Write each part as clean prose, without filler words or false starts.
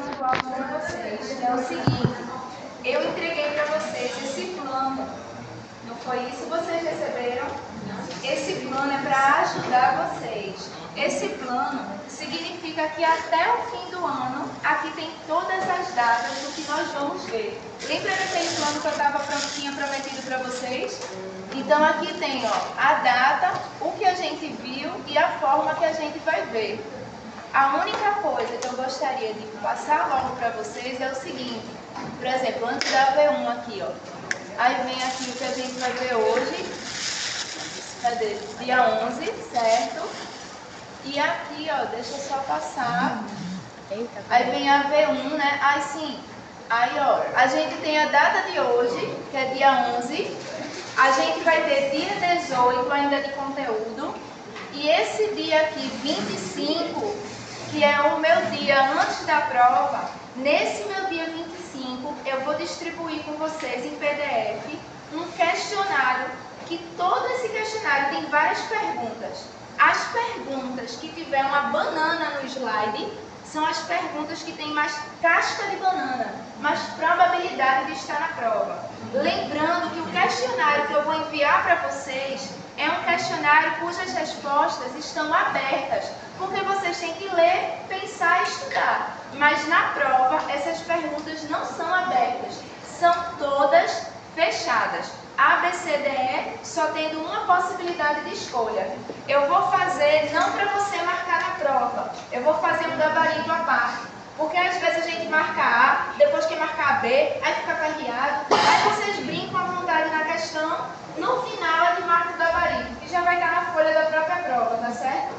pontual para vocês, que é o seguinte: eu entreguei para vocês esse plano. Não foi isso que vocês receberam? Esse plano é para ajudar vocês. Esse plano significa que até o fim do ano, aqui tem todas as datas do que nós vamos ver. Lembra daquele plano que eu tinha prometido para vocês? Então aqui tem a data, o que a gente viu e a forma que a gente vai ver. A única coisa que eu gostaria de passar logo para vocês é o seguinte. Por exemplo, antes da V1 aqui, aí vem aqui o que a gente vai ver hoje. Cadê? Dia 11, certo? E aqui, deixa eu só passar. Aí vem a V1, né? Aí sim. Aí, a gente tem a data de hoje, que é dia 11. A gente vai ter dia 18 ainda de conteúdo. E esse dia aqui, 25, que é o meu dia antes da prova, nesse meu dia 25, eu vou distribuir com vocês em PDF um questionário, que todo esse questionário tem várias perguntas. As perguntas que tiver uma banana no slide são as perguntas que têm mais casca de banana, mais probabilidade de estar na prova. Lembrando que o questionário que eu vou enviar para vocês é um questionário cujas respostas estão abertas, porque vocês têm que ler, pensar e estudar. Mas na prova, essas perguntas não são abertas, são todas fechadas. A, B, C, D, E, só tendo uma possibilidade de escolha. Eu vou fazer não para você marcar na prova, eu vou fazer um gabarito à parte. Porque às vezes a gente marca A, depois que marcar a B, aí fica perreado, aí vocês brincam à vontade na questão, no final é que marca o gabarito, que já vai estar na folha da própria prova, tá certo?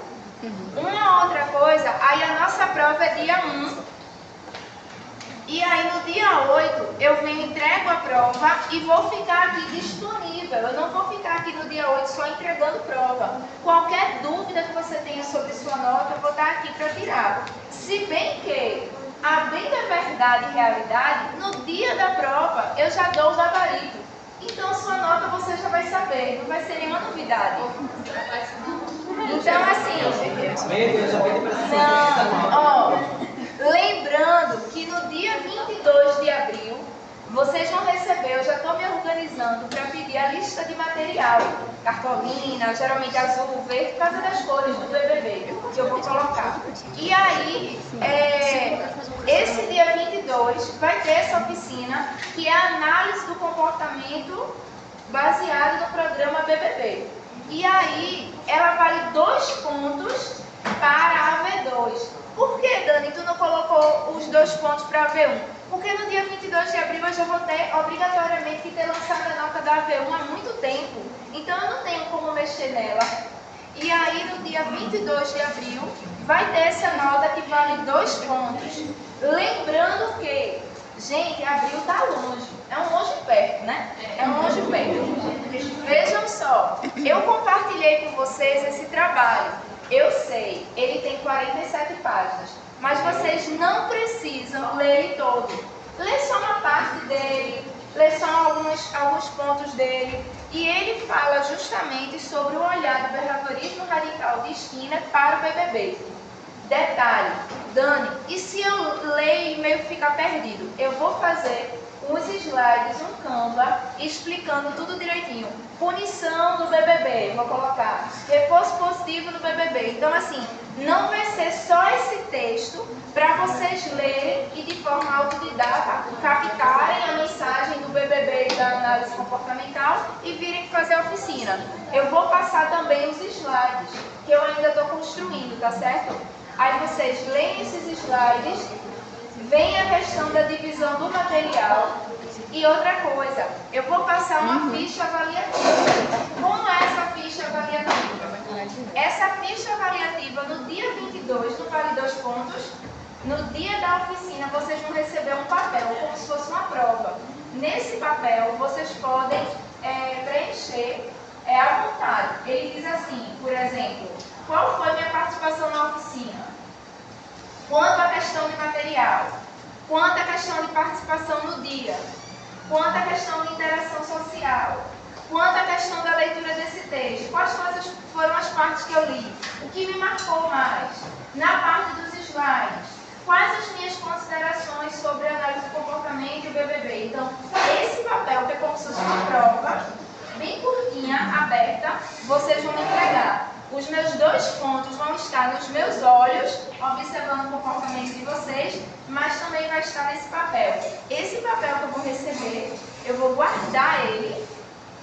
Uma outra coisa, aí a nossa prova é dia 1. E aí no dia 8 eu venho, entrego a prova e vou ficar aqui disponível. Eu não vou ficar aqui no dia 8 só entregando prova. Qualquer dúvida que você tenha sobre sua nota, eu vou estar aqui para tirar. Se bem que, a bem da verdade e realidade, no dia da prova eu já dou o gabarito. Então sua nota você já vai saber, não vai ser nenhuma novidade. Então assim, lembrando que no dia 22 de abril, vocês vão receber, eu já estou me organizando para pedir a lista de material. Cartolina, geralmente azul, verde, por causa das cores do BBB, que eu vou colocar. E aí, esse dia 22 vai ter essa oficina, que é a análise do comportamento baseado no programa BBB. E aí, ela vale 2 pontos para a V2. Por que, Dani, tu não colocou os 2 pontos para a V1? Porque no dia 22 de abril eu já vou ter, obrigatoriamente, que ter lançado a nota da V1 há muito tempo. Então eu não tenho como mexer nela. E aí no dia 22 de abril vai ter essa nota que vale 2 pontos. Lembrando que, gente, abril está longe. É um longe perto, né? É um longe perto. Vejam só, eu compartilhei com vocês esse trabalho. Eu sei, ele tem 47 páginas, mas vocês não precisam ler ele todo. Lê só uma parte dele, lê só alguns pontos dele, e ele fala justamente sobre o olhar do verdadorismo radical de Skinner para o BBB. Detalhe, Dani, e se eu ler e meio que ficar perdido? Eu vou fazer uns slides, um Canva, explicando tudo direitinho. Punição do BBB, vou colocar. Reforço positivo no BBB. Então, assim, não vai ser só esse texto para vocês lerem e de forma autodidata captarem a mensagem do BBB e da análise comportamental e virem fazer a oficina. Eu vou passar também os slides, que eu ainda estou construindo, tá certo? Aí vocês leem esses slides, vem a questão da divisão do material. E outra coisa, eu vou passar uma ficha avaliativa. Como é essa ficha avaliativa? Essa ficha avaliativa no dia 22, não vale 2 pontos. No dia da oficina, vocês vão receber um papel, como se fosse uma prova. Nesse papel, vocês podem preencher à vontade. Ele diz assim, por exemplo, qual foi minha participação na oficina? Quanto à questão de material? Quanto à questão de participação no dia? Quanto à questão de interação social? Quanto à questão da leitura desse texto? Quais foram as partes que eu li? O que me marcou mais? Na parte dos slides, quais as minhas considerações? vocês vão me entregar. Os meus 2 pontos vão estar nos meus olhos, observando o comportamento de vocês, mas também vai estar nesse papel. Esse papel que eu vou receber, eu vou guardar ele,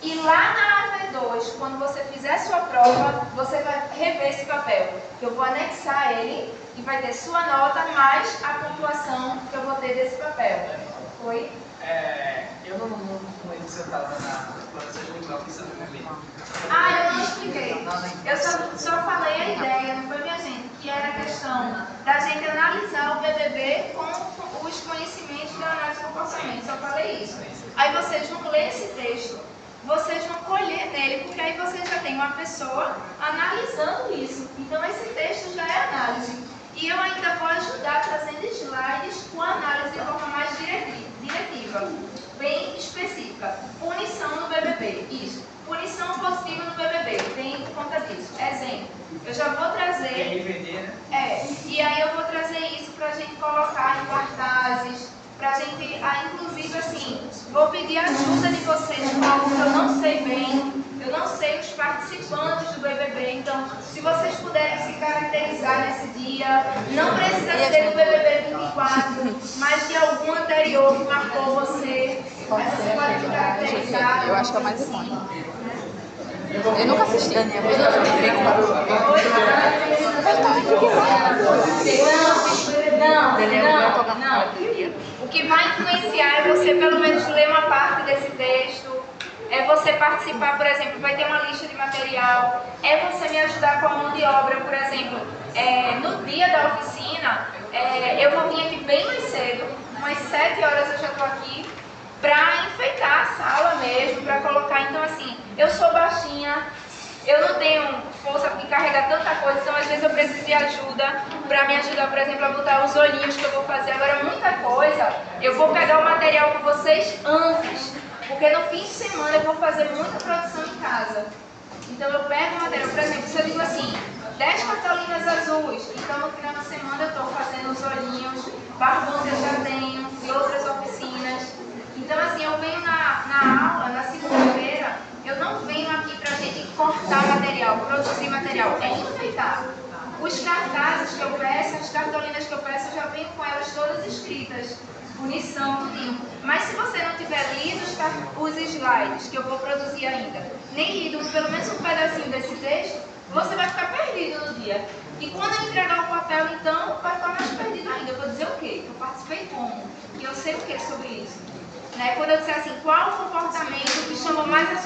e lá na AV2, quando você fizer sua prova, você vai rever esse papel. Eu vou anexar ele e vai ter sua nota mais a pontuação que eu vou ter desse papel. Foi? Eu não lembro se eu estava na exploração de lingual que você não me eu não expliquei. Eu só falei a ideia, não foi, minha gente? Que era a questão da gente analisar o BBB com os conhecimentos da análise do comportamento. Só falei isso. Aí vocês vão ler esse texto, vocês vão colher nele, porque aí vocês já tem uma pessoa analisando isso. Então esse texto já é análise. E eu ainda vou ajudar trazendo slides com análise de forma mais diretiva, bem específica. Punição no BBB, isso. Punição positiva no BBB, vem por conta disso. Exemplo, eu já vou trazer... e aí eu vou trazer isso para a gente colocar em cartazes, para a gente, inclusive assim, vou pedir ajuda de vocês com algo que eu não sei bem, eu não sei os participantes do BBB, então se vocês puderem se caracterizar nesse dia, não precisa ser do BBB 24, mas de algum anterior que marcou você, você pode se caracterizar. Eu acho que é o mais icônico. Eu nunca assisti. Não. O que vai influenciar é você pelo menos ler uma parte desse texto, é você participar, por exemplo, vai ter uma lista de material, é você me ajudar com a mão de obra, por exemplo, no dia da oficina, eu vou vir aqui bem mais cedo, umas 7 horas eu já estou aqui, para enfeitar a sala mesmo, para colocar. Então assim, eu sou baixinha, eu não tenho força para carregar tanta coisa, então às vezes eu preciso de ajuda para me ajudar, por exemplo, a botar os olhinhos que eu vou fazer. Agora muita coisa, eu vou pegar o material com vocês antes, porque no fim de semana eu vou fazer muita produção em casa. Então eu pego o material, por exemplo, se eu digo assim, 10 cartolinas azuis, então no final da semana eu estou fazendo os olhinhos, barbão que eu já tenho, e outras oficinas. Então assim, eu venho na aula, na segunda-feira, eu não venho aqui para a gente cortar material, produzir material, é enfeitar. Os cartazes que eu peço, as cartolinas que eu peço, eu já venho com elas todas escritas, punição, tudinho. Mas se você não tiver lido os slides que eu vou produzir ainda, nem lido pelo menos um pedacinho desse texto, você vai ficar perdido no dia. E quando eu entregar o papel, então, vai ficar mais perdido ainda. Eu vou dizer o quê? Que eu participei como? Que eu sei o que sobre isso. Né? Quando eu disser assim, qual o comportamento que chama mais a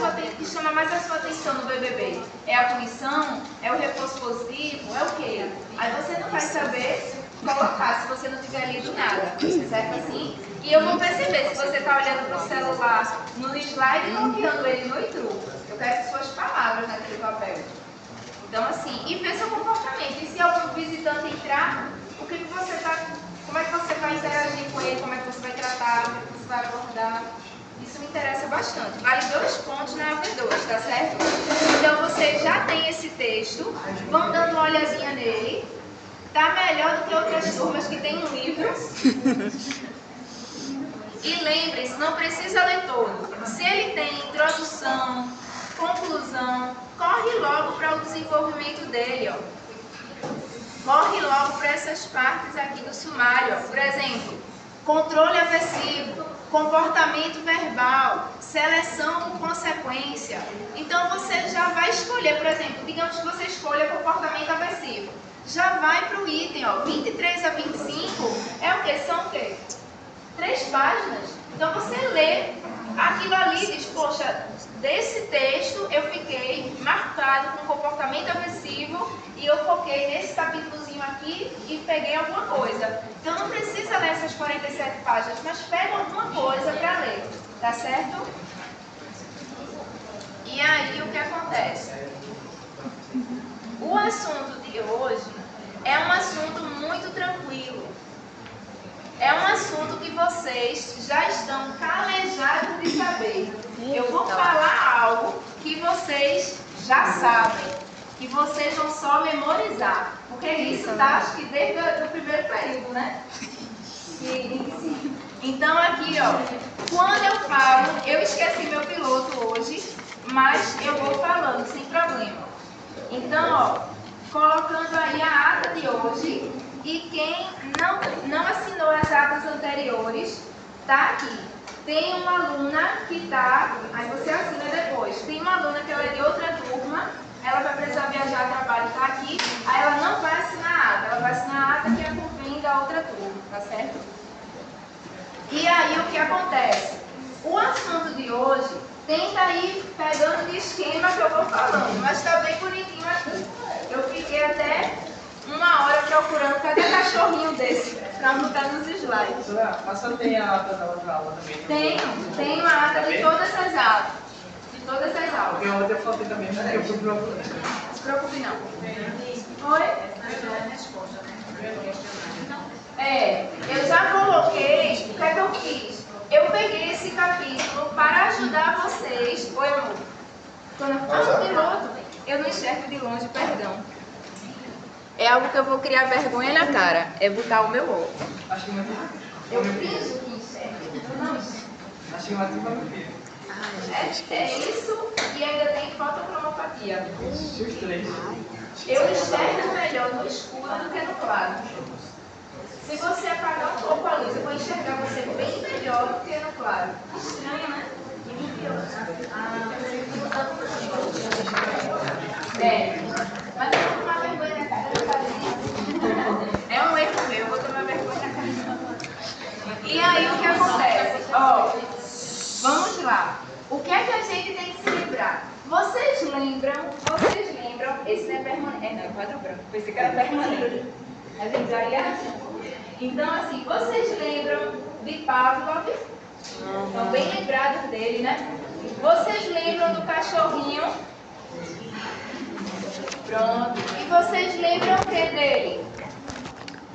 sua atenção no BBB? É a punição? É o reforço positivo? É o quê? Aí você não vai saber colocar se você não tiver lido nada, certo assim? E eu vou perceber se você está olhando para o celular no slide e copiando ele no iTru. Eu quero suas palavras naquele papel. Então assim, e ver seu comportamento. E se algum visitante entrar, o que você está... Como é que você vai interagir com ele, como é que você vai tratar, como é que você vai abordar. Isso me interessa bastante. Vale 2 pontos na AV2, tá certo? Então vocês já têm esse texto, vão dando uma olhadinha nele. Tá melhor do que outras turmas que tem um livro. E lembre-se, não precisa ler todo. Se ele tem introdução, conclusão, corre logo para o desenvolvimento dele, ó. Corre logo para essas partes aqui do sumário. Ó. Por exemplo, controle aversivo, comportamento verbal, seleção por consequência. Então você já vai escolher, por exemplo, digamos que você escolha comportamento aversivo. Já vai para o item, ó, 23 a 25, é o quê? São o quê? 3 páginas. Então você lê aquilo ali e diz, poxa, desse texto eu fiquei marcado com comportamento aversivo e eu foquei nesse capítulozinho aqui e peguei alguma coisa. Então não precisa ler essas 47 páginas, mas pega alguma coisa para ler, tá certo? E aí o que acontece? O assunto de hoje é um assunto muito tranquilo. É um assunto que vocês já estão calejados de saber. Eu vou falar algo que vocês já sabem, que vocês vão só memorizar. Porque isso tá, acho que desde o primeiro período, né? Então aqui, ó, quando eu falo, eu esqueci meu piloto hoje, mas eu vou falando sem problema. Então, ó, colocando aí a ata de hoje, e quem não assinou as atas anteriores, tá aqui. Tem uma aluna que tá, aí você assina depois. Tem uma aluna que ela é de outra turma, ela vai precisar viajar a trabalho, tá aqui, aí ela não vai assinar a ata, ela vai assinar a ata que é por fim da outra turma, tá certo? E aí o que acontece? O assunto de hoje tenta ir pegando de esquema que eu vou falando, mas tá bem bonitinho aqui. Eu fiquei até 1 hora procurando cadê cachorrinho desse pra botar nos slides. Mas só tem a ata da outra aula também? Tenho a ata de todas as aulas. De todas as aulas. Porque ontem eu falei também, porque eu fui procurando. Não se preocupe não. Oi? Eu já coloquei, o que é que eu fiz? Eu peguei esse capítulo para ajudar vocês. Oi, amor. Piloto. Eu não enxergo de longe, perdão. É algo que eu vou criar vergonha na cara. É botar o meu óculos. Acho que vai Eu finjo que enxergo. Eu não enxergo. Acho que vai ter uma ver. É isso e ainda tem fotocromopatia. Os três. Eu enxergo melhor no escuro do que no claro. Se você apagar um pouco a luz, eu vou enxergar você bem melhor do que no claro. Estranho, né? Mas eu vou tomar vergonha na cara do Cadinho. É um erro meu, eu vou tomar vergonha na cara do. E aí o que acontece? Ó, vamos lá. O que é que a gente tem que se lembrar? Vocês lembram, esse não é permanente, não, é quadro branco, pensei que era permanente. A gente já ia. Então, assim, vocês lembram de Pavlov? Estão bem lembrados dele, né? Vocês lembram do cachorrinho? Pronto. E vocês lembram o que dele?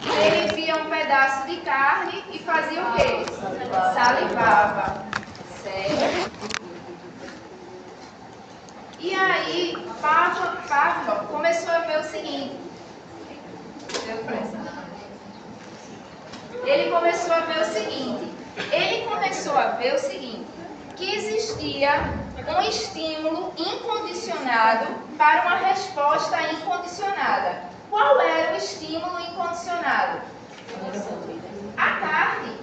Ele via um pedaço de carne e fazia o quê? Salivava. Certo? E aí, Pavlov começou a ver o seguinte. Ele começou a ver o seguinte, que existia um estímulo incondicionado para uma resposta incondicionada. Qual era o estímulo incondicionado? A carne.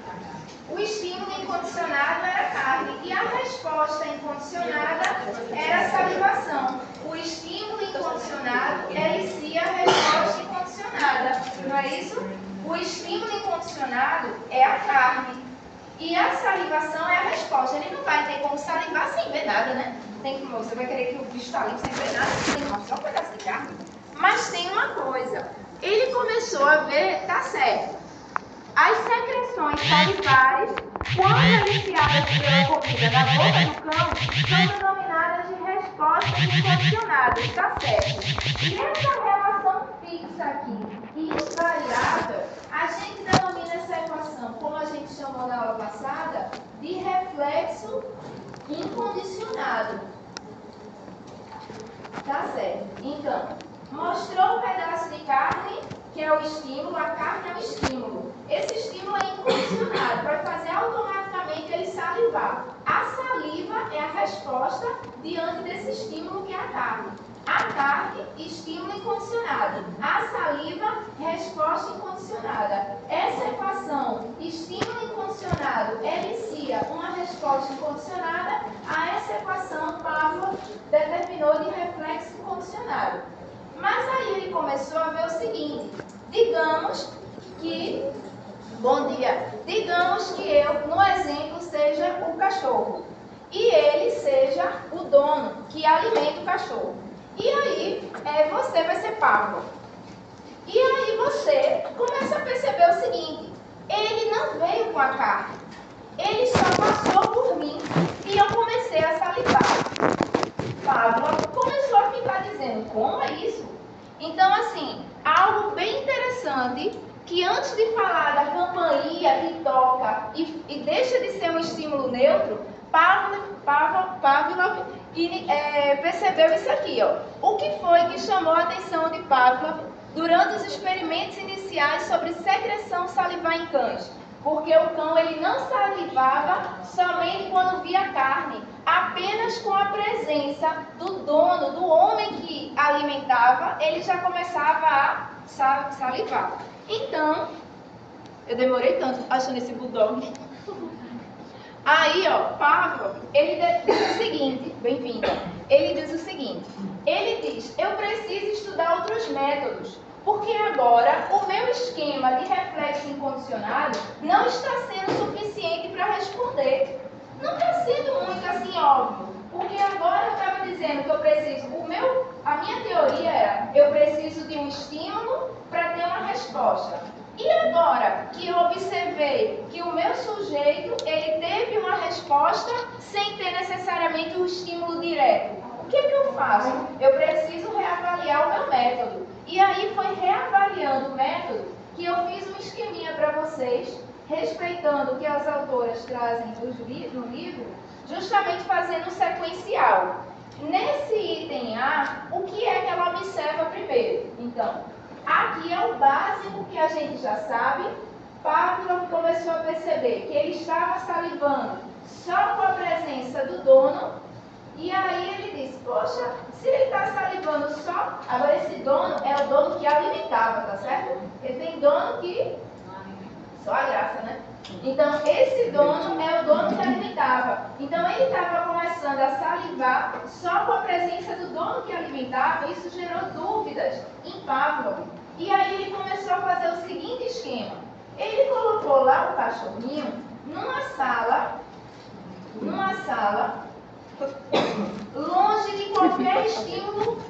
O estímulo incondicionado era a carne e a resposta incondicionada era a salivação. O estímulo incondicionado era em si a resposta incondicionada. Não é isso? O estímulo incondicionado é a carne e a salivação é a resposta. Ele não vai ter como salivar sem ver nada, né? Você vai querer que o bicho está ali sem ver nada, tem que mostrar um pedaço de carne. Mas tem uma coisa, ele começou a ver, tá certo, as secreções salivares, quando iniciadas pela comida na boca do cão, são denominadas de respostas incondicionadas, tá certo? E essa relação fixa aqui e invariável, a gente denomina essa equação, como a gente chamou na aula passada, de reflexo incondicionado. Tá certo? Então, mostrou um pedaço de carne, que é o estímulo, a carne é o estímulo. Esse estímulo é incondicionado, vai fazer automaticamente ele salivar. A saliva é a resposta diante desse estímulo que é a carne. A carne, estímulo incondicionado. A saliva, resposta incondicionada. Essa equação, estímulo incondicionado, inicia uma resposta incondicionada. A essa equação, Pavlov determinou de reflexo incondicionado. Mas aí ele começou a ver o seguinte, digamos que eu, no exemplo, seja o cachorro e ele seja o dono que alimenta o cachorro. E aí, você vai ser Pavlov. E aí você começa a perceber o seguinte, ele não veio com a carne, ele só passou por mim e eu comecei a salivar. Pavlov começou a ficar dizendo, como é isso? Então, assim, algo bem interessante, que antes de falar da campainha que toca e deixa de ser um estímulo neutro, Pavlov percebeu isso aqui, ó. O que foi que chamou a atenção de Pavlov durante os experimentos iniciais sobre secreção salivar em cães? Porque o cão ele não salivava somente quando via carne, apenas com a presença do dono, do homem que alimentava, ele já começava a salivar. Então, eu demorei tanto achando esse bulldog. Aí, ó, Pavlov, ele diz o seguinte, bem-vinda, ele diz o seguinte, ele diz, eu preciso estudar outros métodos, porque agora o meu esquema de reflexo incondicionado não está sendo suficiente para responder. Não está sendo muito assim óbvio, porque agora eu estava dizendo que eu preciso, a minha teoria era, eu preciso de um estímulo para ter uma resposta. E agora que eu observei que o meu sujeito, ele teve uma resposta sem ter necessariamente um estímulo direto, o que eu faço? Eu preciso reavaliar o meu método. E aí foi reavaliando o método que eu fiz um esqueminha para vocês, respeitando o que as autoras trazem no livro, justamente fazendo um sequencial. Nesse item A, o que é que ela observa primeiro? Então, aqui é o básico que a gente já sabe. Pavlov começou a perceber que ele estava salivando só com a presença do dono. E aí ele disse, poxa, se ele está salivando só... Agora esse dono é o dono que alimentava, tá certo? Ele tem dono que... Só a graça, né? Então, esse dono é o dono que alimentava. Então, ele estava começando a salivar só com a presença do dono que alimentava. Isso gerou dúvidas em Pavlov. E aí ele começou a fazer o seguinte esquema. Ele colocou lá o cachorrinho numa sala, longe de qualquer estímulo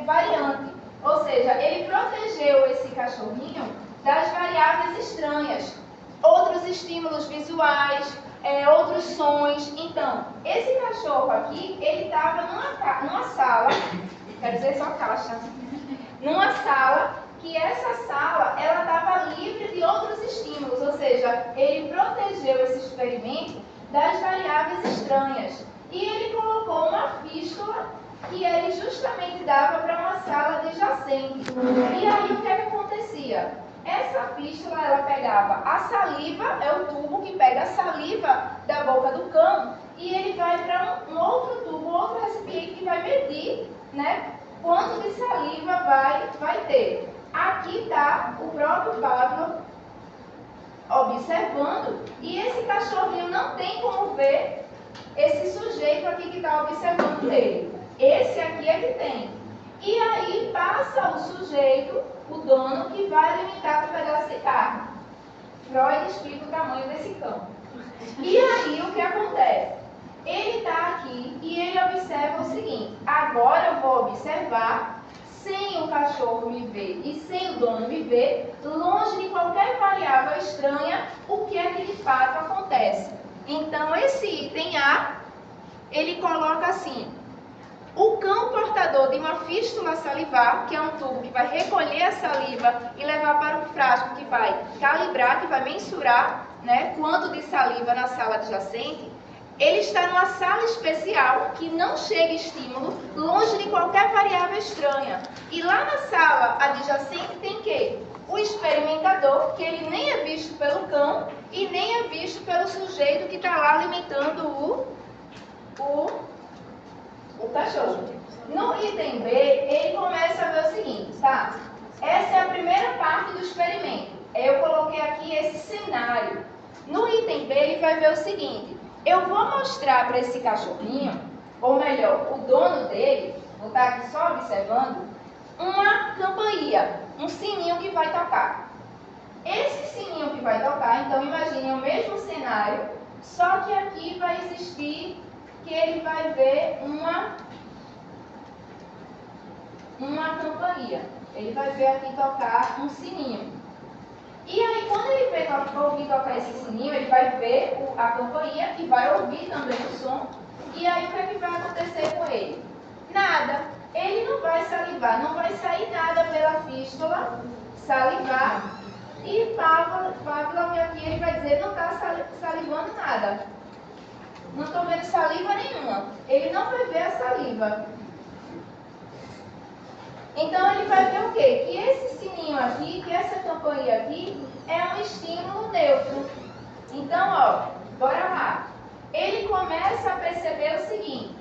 variante. Ou seja, ele protegeu esse cachorrinho das variáveis estranhas, outros estímulos visuais, outros sons. Então, esse cachorro aqui, ele estava numa sala, quer dizer só caixa, numa sala, que essa sala, ela estava livre de outros estímulos, ou seja, ele protegeu esse experimento das variáveis estranhas. E ele colocou uma fístula que ele justamente dava para uma sala adjacente. E aí o que acontecia? Essa fístula, ela pegava a saliva, é o tubo que pega a saliva da boca do cão, e ele vai para um outro tubo, outro recipiente que vai medir, né, quanto de saliva vai ter. Aqui está o próprio Pavlov observando, e esse cachorrinho não tem como ver esse sujeito aqui que está observando ele. Esse aqui é que tem. E aí passa o sujeito, o dono, que vai alimentar com um pedaço de carne. Freud explica o tamanho desse cão. E aí o que acontece? Ele está aqui e ele observa o seguinte, agora eu vou observar, sem o cachorro me ver e sem o dono me ver, longe de qualquer variável estranha, o que é que de fato acontece. Então, esse item A, ele coloca assim, o cão portador de uma fístula salivar, que é um tubo que vai recolher a saliva e levar para um frasco que vai calibrar, que vai mensurar, né, quanto de saliva na sala adjacente, ele está numa sala especial que não chega estímulo, longe de qualquer variável estranha. E lá na sala adjacente tem quê? O experimentador, que ele nem é visto pelo cão e nem é visto pelo sujeito que está lá alimentando o cachorro. No item B, ele começa a ver o seguinte, tá? Essa é a primeira parte do experimento. Eu coloquei aqui esse cenário. No item B, ele vai ver o seguinte, eu vou mostrar para esse cachorrinho, ou melhor, o dono dele, vou estar aqui só observando, uma campainha, um sininho que vai tocar. Esse sininho que vai tocar, então imagine o mesmo cenário, só que aqui vai existir que ele vai ver uma campainha. Ele vai ver aqui tocar um sininho. E aí, quando ele ouvir tocar esse sininho, ele vai ver a campainha e vai ouvir também o som. E aí, o que é que vai acontecer com ele? Nada. Ele não vai salivar, não vai sair nada pela fístula, salivar. E Pavlov aqui, ele vai dizer, não está salivando nada. Não estou vendo saliva nenhuma. Ele não vai ver a saliva. Então, ele vai ver o quê? Que esse sininho aqui, que essa campainha aqui, é um estímulo neutro. Então, ó, bora lá. Ele começa a perceber o seguinte.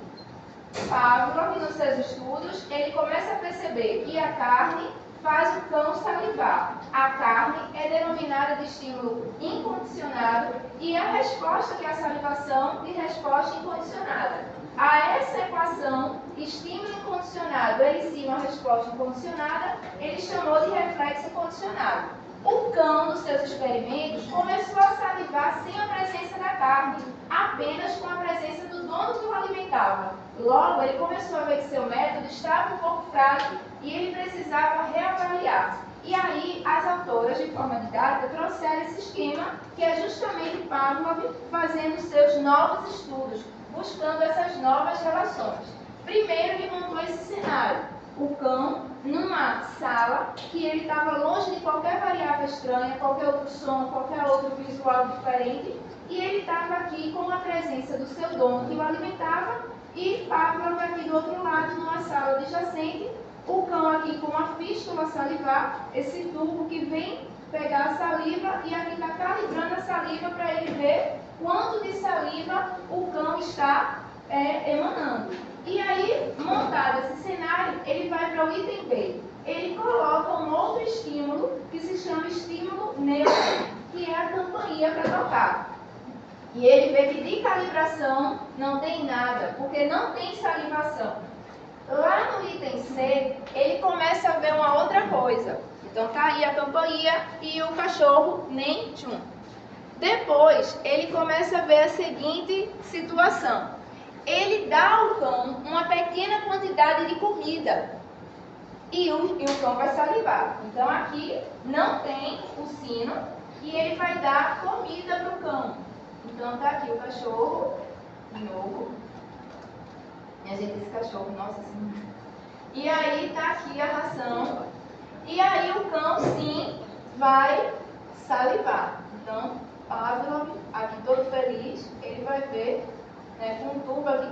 Pavlov, nos seus estudos, ele começa a perceber que a carne faz o cão salivar. A carne é denominada de estímulo incondicionado e a resposta que é a salivação de resposta incondicionada. A essa equação, estímulo incondicionado igual a resposta incondicionada, ele chamou de reflexo condicionado. O cão, nos seus experimentos, começou a salivar sem a presença da carne, apenas com a presença do dono que o alimentava. Logo, ele começou a ver que seu método estava um pouco frágil e ele precisava reavaliar. E aí, as autoras, de forma didática, trouxeram esse esquema, que é justamente Pavlov fazendo seus novos estudos, buscando essas novas relações. Primeiro, ele montou esse cenário. O cão numa sala que ele estava longe de qualquer variável estranha, qualquer outro som, qualquer outro visual diferente, e ele estava aqui com a presença do seu dono que o alimentava e Pavlov aqui do outro lado, numa sala adjacente, o cão aqui com a fístula salivar, esse tubo que vem pegar a saliva e aqui está calibrando a saliva para ele ver quanto de saliva o cão está emanando. E aí, montado esse cenário, ele vai para o item B. Ele coloca um outro estímulo, que se chama estímulo neutro, que é a campainha para tocar. E ele vê que de calibração não tem nada, porque não tem salivação. Lá no item C, ele começa a ver uma outra coisa. Então tá aí a campainha e o cachorro nem tchum. Depois, ele começa a ver a seguinte situação. Ele dá ao cão uma pequena quantidade de comida e o cão vai salivar. Então aqui não tem o sino e ele vai dar comida para o cão. Então tá aqui o cachorro, de novo. Minha gente, esse cachorro, nossa senhora. E aí tá aqui a ração. E aí o cão sim vai salivar. Então, Pavlov, aqui todo feliz, ele vai ver com um tubo aqui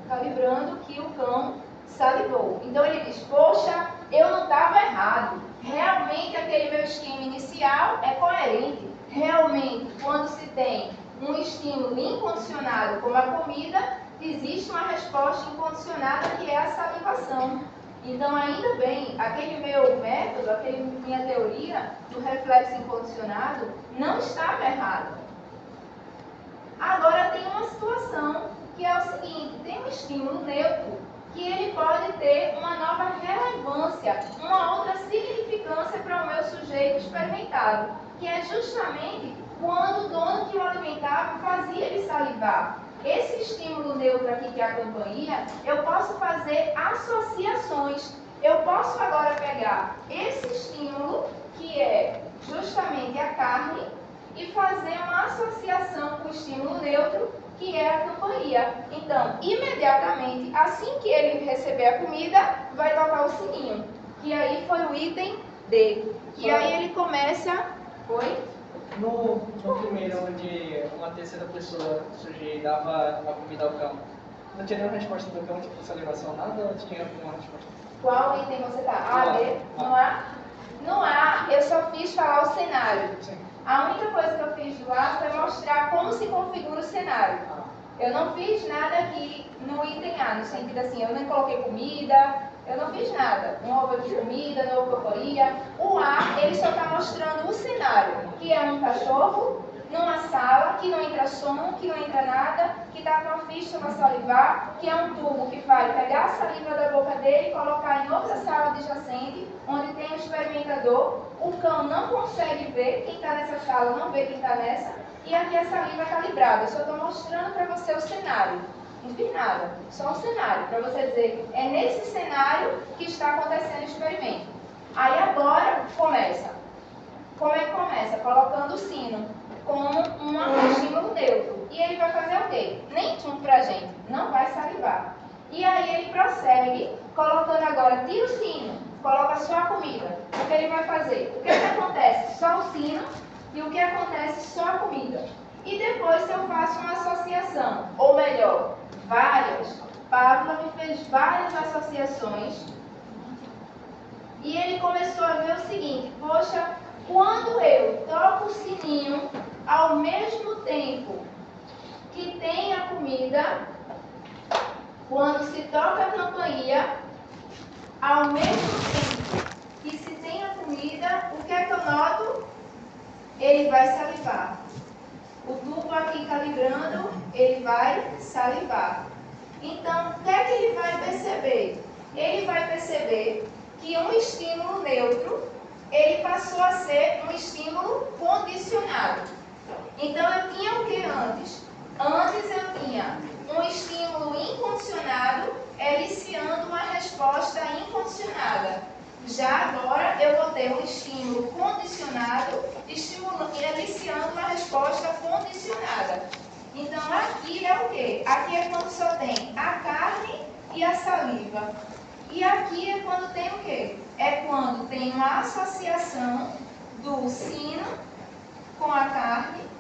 calibrando que o cão salivou. Então ele diz, poxa, eu não estava errado. Realmente aquele meu esquema inicial é coerente. Realmente, quando se tem um estímulo incondicionado como a comida, existe uma resposta incondicionada que é a salivação. Então, ainda bem, aquele meu método, minha teoria do reflexo incondicionado não estava errado. Agora tem uma situação que é o seguinte, tem um estímulo neutro que ele pode ter uma nova relevância, uma outra significância para o meu sujeito experimentado, que é justamente quando o dono que o alimentava fazia ele salivar. Esse estímulo neutro aqui, que é a campainha, eu posso fazer associações. Eu posso agora pegar esse estímulo, que é justamente a carne, e fazer uma associação com o estímulo neutro, que é a campainha. Então, imediatamente, assim que ele receber a comida, vai tocar o sininho, que aí foi o item D. E aí ele começa... Oi? No primeiro, onde uma terceira pessoa surgia e dava a comida ao cão, não tinha nenhuma resposta do cão, tipo salivação, nada, ou tinha alguma resposta? Qual item você está? A, B? No A? No A, eu só fiz falar o cenário. Sim. A única coisa que eu fiz do A foi mostrar como se configura o cenário. Eu não fiz nada aqui no item A, no sentido assim, eu nem coloquei comida, eu não fiz nada. Não houve comida, não houve euforia. O A, ele só está mostrando o cenário, que é um cachorro numa sala, que não entra som, que não entra nada, que está com a fístula salivar, que é um tubo que vai pegar a saliva da boca dele e colocar em outra sala adjacente, onde tem o experimentador. O cão não consegue ver quem está nessa sala, não vê quem está nessa, e aqui a saliva calibrada. Eu só estou mostrando para você o cenário. Não fiz nada, só o cenário, para você dizer, é nesse cenário que está acontecendo o experimento. Aí agora começa. Como é que começa? Colocando o sino como um estímulo neutro. E ele vai fazer o quê? Nem tchum pra gente, não vai salivar. E aí ele prossegue, colocando agora, tira o sino, coloca só a comida. O que ele vai fazer? O que acontece? Só o sino, e o que acontece? Só a comida. E depois eu faço uma associação, ou melhor, várias. Pavlov fez várias associações e ele começou a ver o seguinte, poxa, Quando eu toco o sininho, ao mesmo tempo que tem a comida, quando se toca a campainha, ao mesmo tempo que se tem a comida, o que é que eu noto? Ele vai salivar. O tubo aqui calibrando, ele vai salivar. Então, o que é que ele vai perceber? Ele vai perceber que um estímulo neutro, ele passou a ser um estímulo condicionado. Então, eu tinha o que antes? Antes eu tinha um estímulo incondicionado eliciando uma resposta incondicionada. Já agora eu vou ter um estímulo condicionado eliciando uma resposta condicionada. Então aqui é o quê? Aqui é quando só tem a carne e a saliva. E aqui é quando tem o quê? É quando tem uma associação do sino com a carne.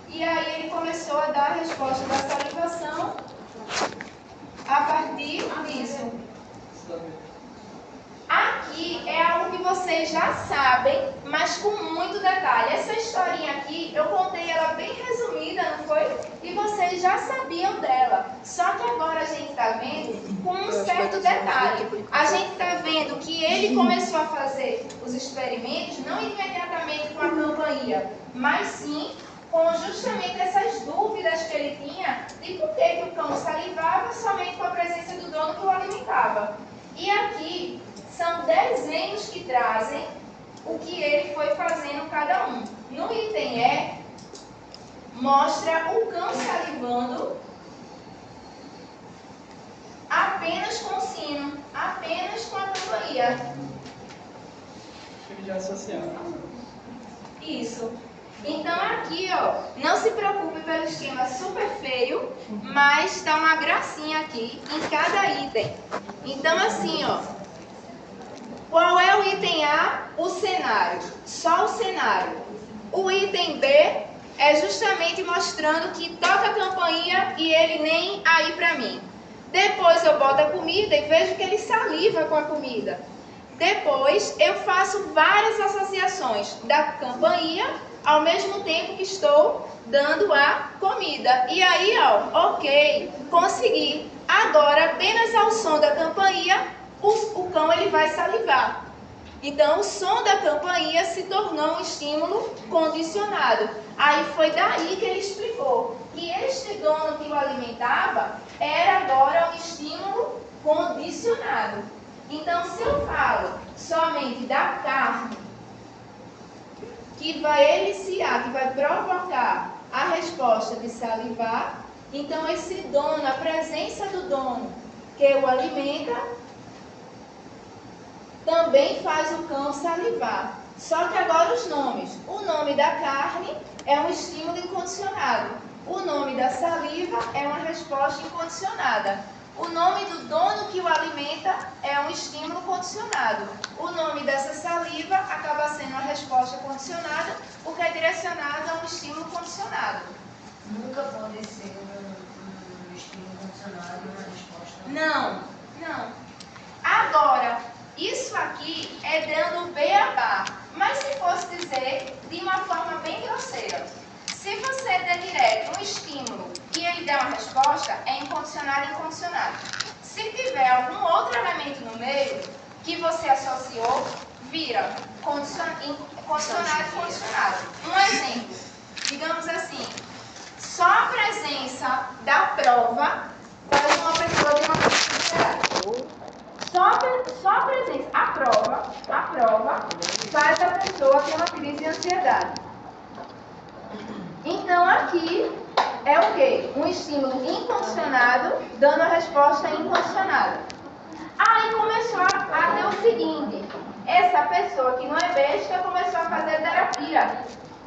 E aí ele começou a dar a resposta da salivação a partir disso. Aqui é algo que vocês já sabem, mas com muito detalhe. Essa historinha aqui, eu contei ela bem resumida, não foi? E vocês já sabiam dela. Só que agora a gente está vendo com um certo detalhe. A gente está vendo que ele começou a fazer os experimentos, não imediatamente com a campainha, mas sim com justamente essas dúvidas que ele tinha de por que o cão salivava somente com a presença do dono que o alimentava. E aqui são desenhos que trazem o que ele foi fazendo cada um. No item E, mostra o cão salivando apenas com o sino, apenas com a campainha. De associar. Isso. Então aqui, ó, não se preocupe pelo esquema super feio, mas está uma gracinha aqui em cada item. Então assim, ó, qual é o item A? O cenário, só o cenário. O item B é justamente mostrando que toca a campainha e ele nem aí pra mim. Depois eu boto a comida e vejo que ele saliva com a comida. Depois eu faço várias associações da campainha ao mesmo tempo que estou dando a comida. E aí, ó, ok, consegui. Agora, apenas ao som da campainha, o cão ele vai salivar. Então, o som da campainha se tornou um estímulo condicionado. Aí foi daí que ele explicou que este dono que o alimentava era agora um estímulo condicionado. Então, se eu falo somente da carne, que vai eliciar, que vai provocar a resposta de salivar, então esse dono, a presença do dono que o alimenta, também faz o cão salivar. Só que agora os nomes. O nome da carne é um estímulo incondicionado. O nome da saliva é uma resposta incondicionada. O nome do dono que o alimenta é um estímulo condicionado. O nome dessa saliva acaba sendo uma resposta condicionada, porque é direcionado a um estímulo condicionado. Nunca pode ser um estímulo condicionado e uma resposta. Não, não. Agora, isso aqui é dando beabá, mas se fosse dizer de uma forma bem grosseira. Se você der direto um estímulo e ele der uma resposta, é incondicionado e incondicionado. Se tiver algum outro elemento no meio que você associou, vira condicionado e condicionado. Um exemplo, digamos assim, só a presença da prova faz uma pessoa ter uma crise de ansiedade. Só a presença, a prova faz a pessoa ter uma crise de ansiedade. Então aqui é o quê? Um estímulo incondicionado dando a resposta incondicionada. Aí começou a ter o seguinte, essa pessoa que não é besta começou a fazer terapia,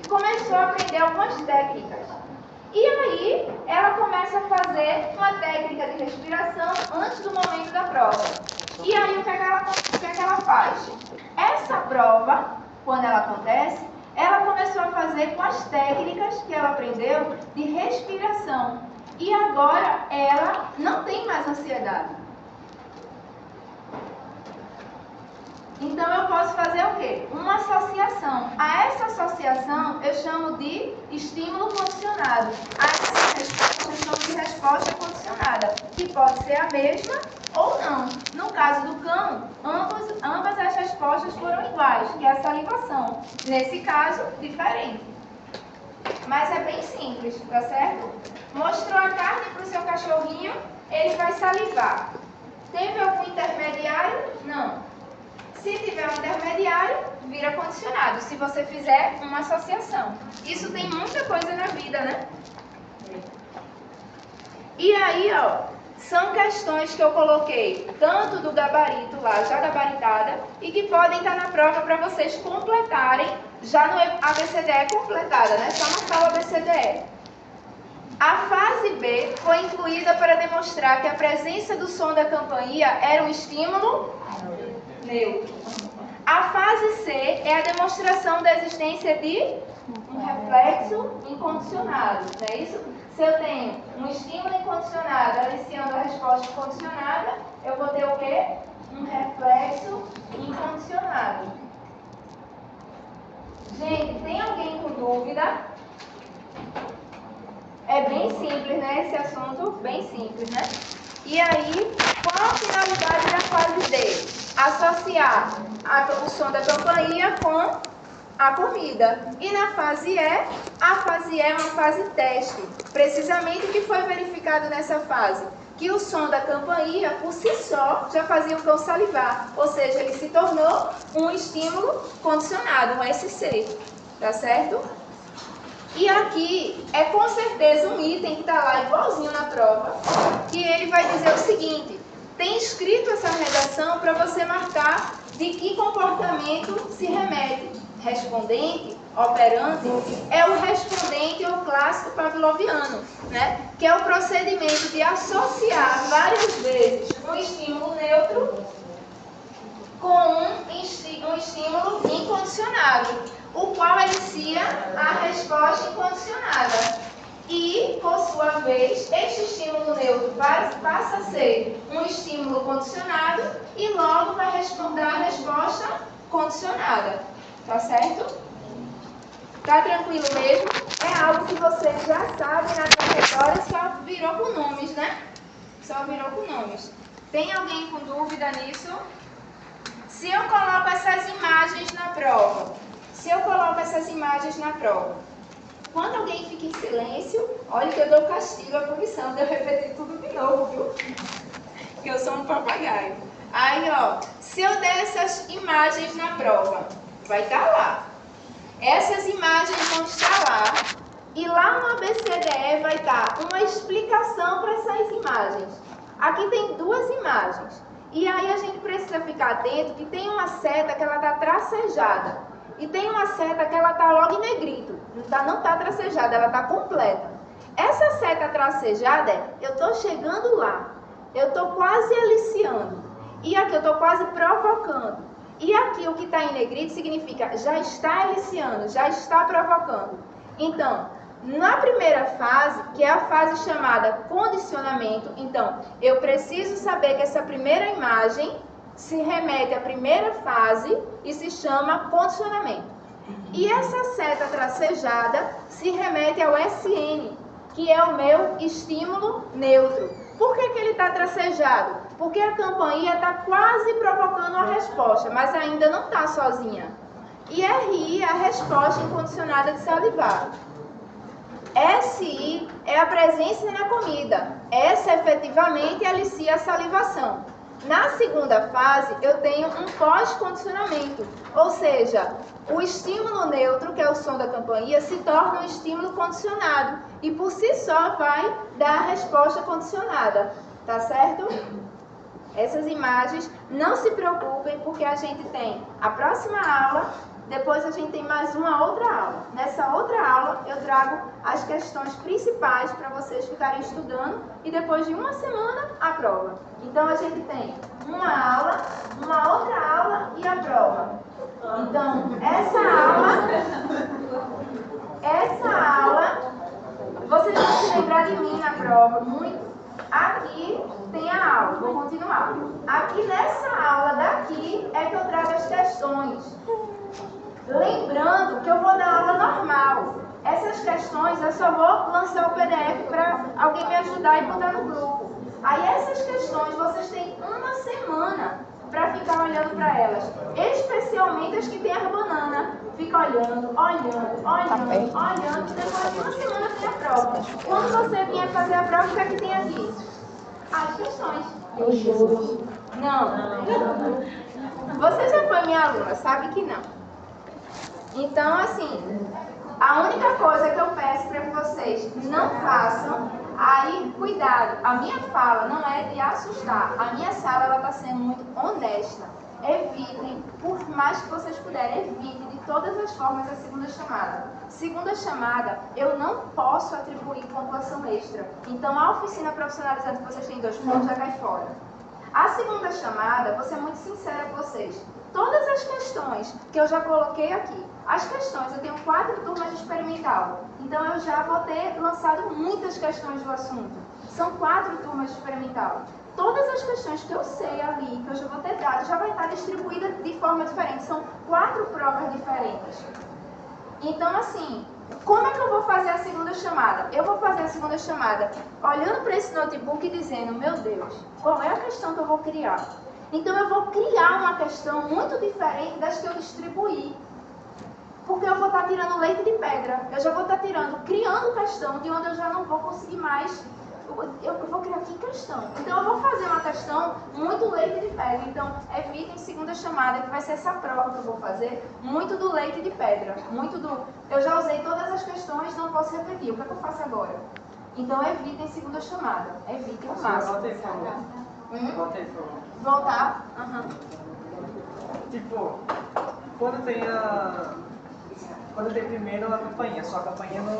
começou a aprender algumas técnicas. E aí ela começa a fazer uma técnica de respiração antes do momento da prova. E aí o que é que ela faz? Essa prova, quando ela acontece, ela começou a fazer com as técnicas que ela aprendeu de respiração. E agora ela não tem mais ansiedade. Então, eu posso fazer o quê? Uma associação. A essa associação, eu chamo de estímulo condicionado. A essa resposta, eu chamo de resposta condicionada, que pode ser a mesma ou não. No caso do cão, ambas as respostas foram iguais, que é a salivação. Nesse caso, diferente. Mas é bem simples, tá certo? Mostrou a carne para o seu cachorrinho, ele vai salivar. Teve algum intermediário? Não. Se tiver um intermediário, vira condicionado, se você fizer uma associação. Isso tem muita coisa na vida, né? E aí, ó, são questões que eu coloquei, tanto do gabarito lá, já gabaritada, e que podem estar na prova para vocês completarem, já no ABCDE completada, né? Só marcar o ABCDE. A fase B foi incluída para demonstrar que a presença do som da campainha era um estímulo neutro. A fase C é a demonstração da existência de um reflexo incondicionado, não é isso? Se eu tenho um estímulo incondicionado aliciando a resposta condicionada, eu vou ter o quê? Um reflexo incondicionado. Gente, tem alguém com dúvida? É bem simples, né? Esse assunto, bem simples, né? E aí, qual a finalidade da fase D? Associar o som da campainha com a comida. E na fase E, a fase E é uma fase teste. Precisamente o que foi verificado nessa fase? Que o som da campainha, por si só, já fazia o cão salivar. Ou seja, ele se tornou um estímulo condicionado, um SC. Tá certo? E aqui é com certeza um item que está lá igualzinho na prova, que ele vai dizer o seguinte: tem escrito essa redação para você marcar de que comportamento se remete. Respondente, operante, é o respondente ou clássico pavloviano, né? Que é o procedimento de associar várias vezes um estímulo neutro com um estímulo incondicionado, o qual alicia a resposta incondicionada. E, por sua vez, este estímulo neutro passa a ser um estímulo condicionado e logo vai responder a resposta condicionada. Tá certo? Tá tranquilo mesmo? É algo que você já sabe na trajetória, só virou com nomes, né? Só virou com nomes. Tem alguém com dúvida nisso? Se eu coloco essas imagens na prova, quando alguém fica em silêncio, olha que eu dou castigo à punição de eu repetir tudo de novo, viu? Que eu sou um papagaio. Aí, ó, se eu der essas imagens na prova, vai estar lá. Essas imagens vão estar lá. E lá no ABCDE vai estar uma explicação para essas imagens. Aqui tem duas imagens. E aí a gente precisa ficar atento que tem uma seta que ela está tracejada. E tem uma seta que ela está logo em negrito. Não está tracejada, ela está completa. Essa seta tracejada é, eu estou chegando lá. Eu estou quase aliciando. E aqui eu estou quase provocando. E aqui o que está em negrito significa já está aliciando, já está provocando. Então, na primeira fase, que é a fase chamada condicionamento, então, eu preciso saber que essa primeira imagem se remete à primeira fase e se chama condicionamento. E essa seta tracejada se remete ao SN, que é o meu estímulo neutro. Por que ele está tracejado? Porque a campainha está quase provocando a resposta, mas ainda não está sozinha. E RI é a resposta incondicionada de salivar. SI é a presença na comida. Essa efetivamente alicia a salivação. Na segunda fase, eu tenho um pós-condicionamento, ou seja, o estímulo neutro, que é o som da campainha, se torna um estímulo condicionado e por si só vai dar a resposta condicionada, tá certo? Essas imagens, não se preocupem, porque a gente tem a próxima aula, depois a gente tem mais uma outra aula. Nessa outra aula, eu trago as questões principais para vocês ficarem estudando e depois de uma semana, a prova. Então, a gente tem uma aula, uma outra aula e a prova. Então, essa aula, vocês vão se lembrar de mim na prova, muito. Aqui aqui tem a aula, vou continuar. Aqui nessa aula daqui é que eu trago as questões. Lembrando que eu vou dar aula normal. Essas questões eu só vou lançar o PDF para alguém me ajudar e botar no grupo. Aí essas questões vocês têm uma semana para ficar olhando para elas. Especialmente as que tem a banana. Fica olhando, olhando, depois de uma semana tem a prova. Quando você vier fazer a prova, o que é que tem aqui? As questões. Não. Você já foi minha aluna, sabe que não. Então, assim, a única coisa que eu peço para que vocês não façam, aí, cuidado, a minha fala não é de assustar. A minha sala, ela está sendo muito honesta. Evitem, por mais que vocês puderem, evitem de todas as formas a segunda chamada. Segunda chamada, eu não posso atribuir pontuação extra. Então, a oficina profissionalizante que vocês têm 2 pontos já cai fora. A segunda chamada, vou ser muito sincera com vocês. Todas as questões que eu já coloquei aqui, as questões, eu tenho 4 turmas de experimental. Então, eu já vou ter lançado muitas questões do assunto. São 4 turmas de experimental. Todas as questões que eu sei ali, que eu já vou ter dado, já vai estar distribuída de forma diferente. São 4 provas diferentes. Então, assim, como é que eu vou fazer a segunda chamada? Eu vou fazer a segunda chamada olhando para esse notebook e dizendo, meu Deus, qual é a questão que eu vou criar? Então, eu vou criar uma questão muito diferente das que eu distribuí. Porque eu vou estar tirando leite de pedra. Eu já vou estar criando questão de onde eu já não vou conseguir mais. Eu vou criar aqui questão. Então, eu vou fazer uma questão muito leite de pedra. Então, evitem segunda chamada, que vai ser essa prova que eu vou fazer, muito do leite de pedra. Eu já usei todas as questões, não posso repetir. O que é que eu faço agora? Então, evitem segunda chamada. Evitem o máximo. Volta aí, por favor. Voltar? Tipo, quando tem primeiro a campainha, só a campainha não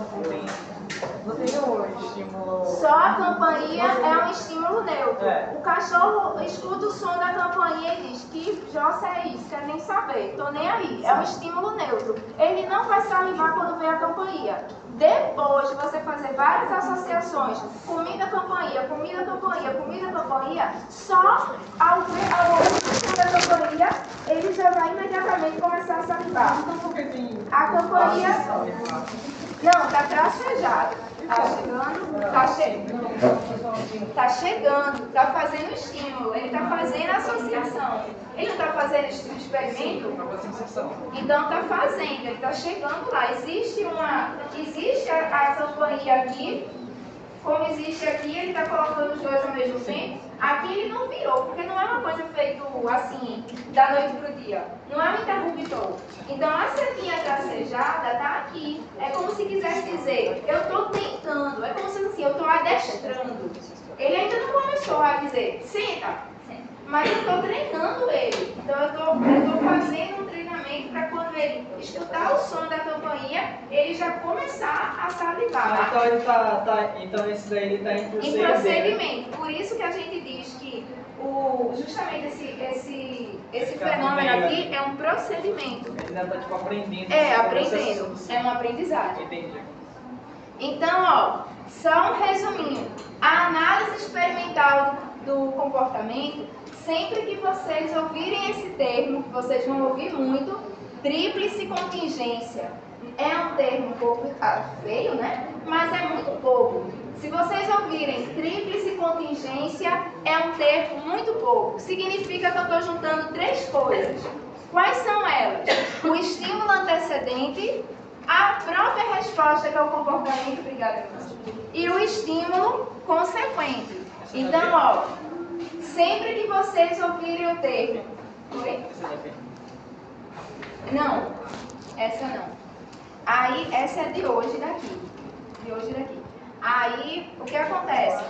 tem um estímulo... Só a campainha é um estímulo neutro. É. O cachorro escuta o som da campainha e diz que Jossa é isso, quer nem saber, tô nem aí. É um estímulo neutro. Ele não vai salivar quando vem a campainha. Depois de você fazer várias associações, comida, campainha, só ao ver o som da campainha, ele já vai imediatamente começar a salivar. Então por que tem... A campainha... Não, tá tracejado. Tá chegando, tá fazendo estímulo, ele tá fazendo associação. Ele não tá fazendo experimento? Então tá fazendo, ele tá chegando lá. Existe a campainha aqui, como existe aqui, ele tá colocando os dois ao mesmo tempo. Aqui ele não virou, porque não é uma coisa feita assim, da noite pro dia. Não é um interruptor. Então a setinha tracejada tá aqui. É como se quisesse dizer, eu tô tentando. É como se assim, eu tô adestrando. Ele ainda não começou a dizer, senta. Mas eu tô treinando ele. Então eu tô fazendo um treinamento para quando ele escutar o som da campainha, ele já começar a salivar. Então esse daí ele tá em procedimento. Em procedimento. Por isso que a gente diz que justamente esse fenômeno aqui é um procedimento. Ele ainda tá tipo aprendendo. Aprendendo. É uma aprendizagem. Entendi. Então, ó, só um resuminho. A análise experimental do comportamento, sempre que vocês ouvirem esse termo, que vocês vão ouvir muito, tríplice contingência. É um termo um pouco feio, né? Mas é muito pouco. Se vocês ouvirem tríplice contingência, é um termo muito pouco. Significa que eu estou juntando 3 coisas. Quais são elas? O estímulo antecedente, a própria resposta, que é o comportamento, obrigada, e o estímulo consequente. Então, ó, sempre que vocês ouvirem o termo... Oi? Não, essa não. Aí, essa é de hoje daqui. Aí, o que acontece?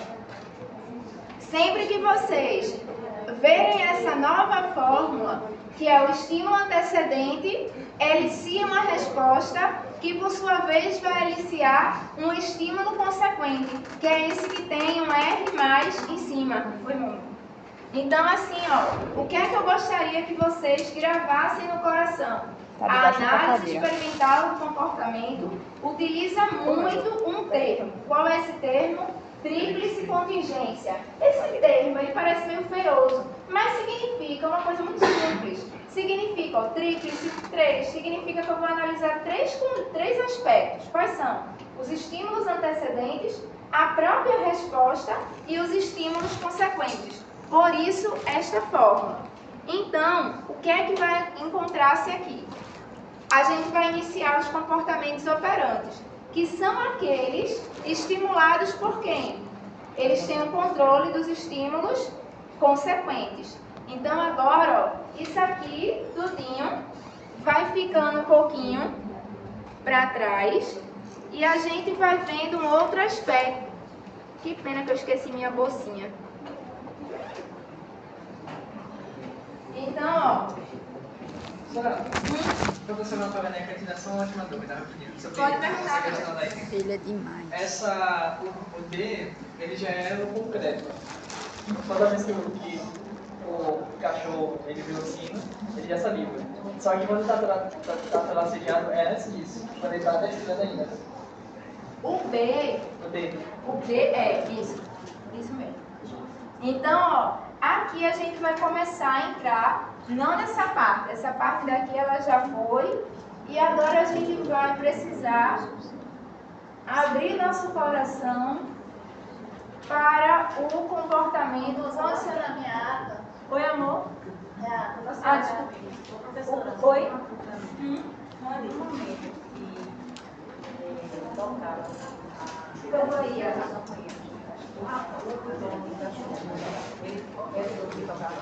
Sempre que vocês verem essa nova fórmula, que é o estímulo antecedente, elicia uma resposta que, por sua vez, vai eliciar um estímulo consequente, que é esse que tem um R mais em cima. Foi muito. Então, assim, ó, o que é que eu gostaria que vocês gravassem no coração? A análise experimental do comportamento utiliza muito um termo. Qual Qual é esse termo? Tríplice contingência. Esse termo ele parece meio feioso, mas significa uma coisa muito simples. Significa, ó, tríplice, 3, significa que eu vou analisar três aspectos. Quais são? Os estímulos antecedentes, a própria resposta e os estímulos consequentes. Por isso, esta fórmula. Então, o que é que vai encontrar-se aqui? A gente vai iniciar os comportamentos operantes, que são aqueles estimulados por quem? Eles têm o controle dos estímulos consequentes. Então, agora, ó, isso aqui, tudinho, vai ficando um pouquinho para trás e a gente vai vendo um outro aspecto. Que pena que eu esqueci minha bolsinha. Então, ó. Sora, professora Antônia Neca, te só uma última dúvida, rapidinho. Sobre Pode perguntar. essa questão da item. Ele é demais. O D, ele já é no concreto. Toda vez que o cachorro ele vê o sino, ele já saliva. Só que quando está tracejado é antes disso, quando ele está adestrando ainda. O D é isso mesmo. Então, ó, aqui a gente vai começar a entrar, não nessa parte, essa parte daqui ela já foi, e agora a gente vai precisar abrir nosso coração para o comportamento, os relacionamentos. Oi, amor? Desculpa. Professora, Oi? Mande um momento que tocava Como aí, a campanha. O dono do cachorro, ele que tocava.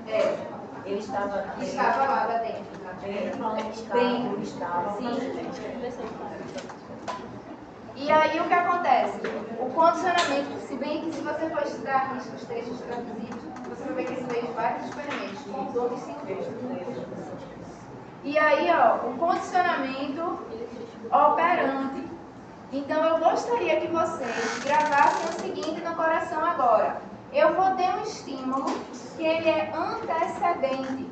É, Ele estava lá dentro. Ele estava. Sim. E aí o que acontece? O condicionamento, se bem que se você for estudar os textos traduzidos, você vai ver que isso veio de vários experimentos, com todos sem E aí, ó, o condicionamento operante. Então eu gostaria que vocês gravassem o seguinte no coração agora. Eu vou ter um estímulo que ele é antecedente,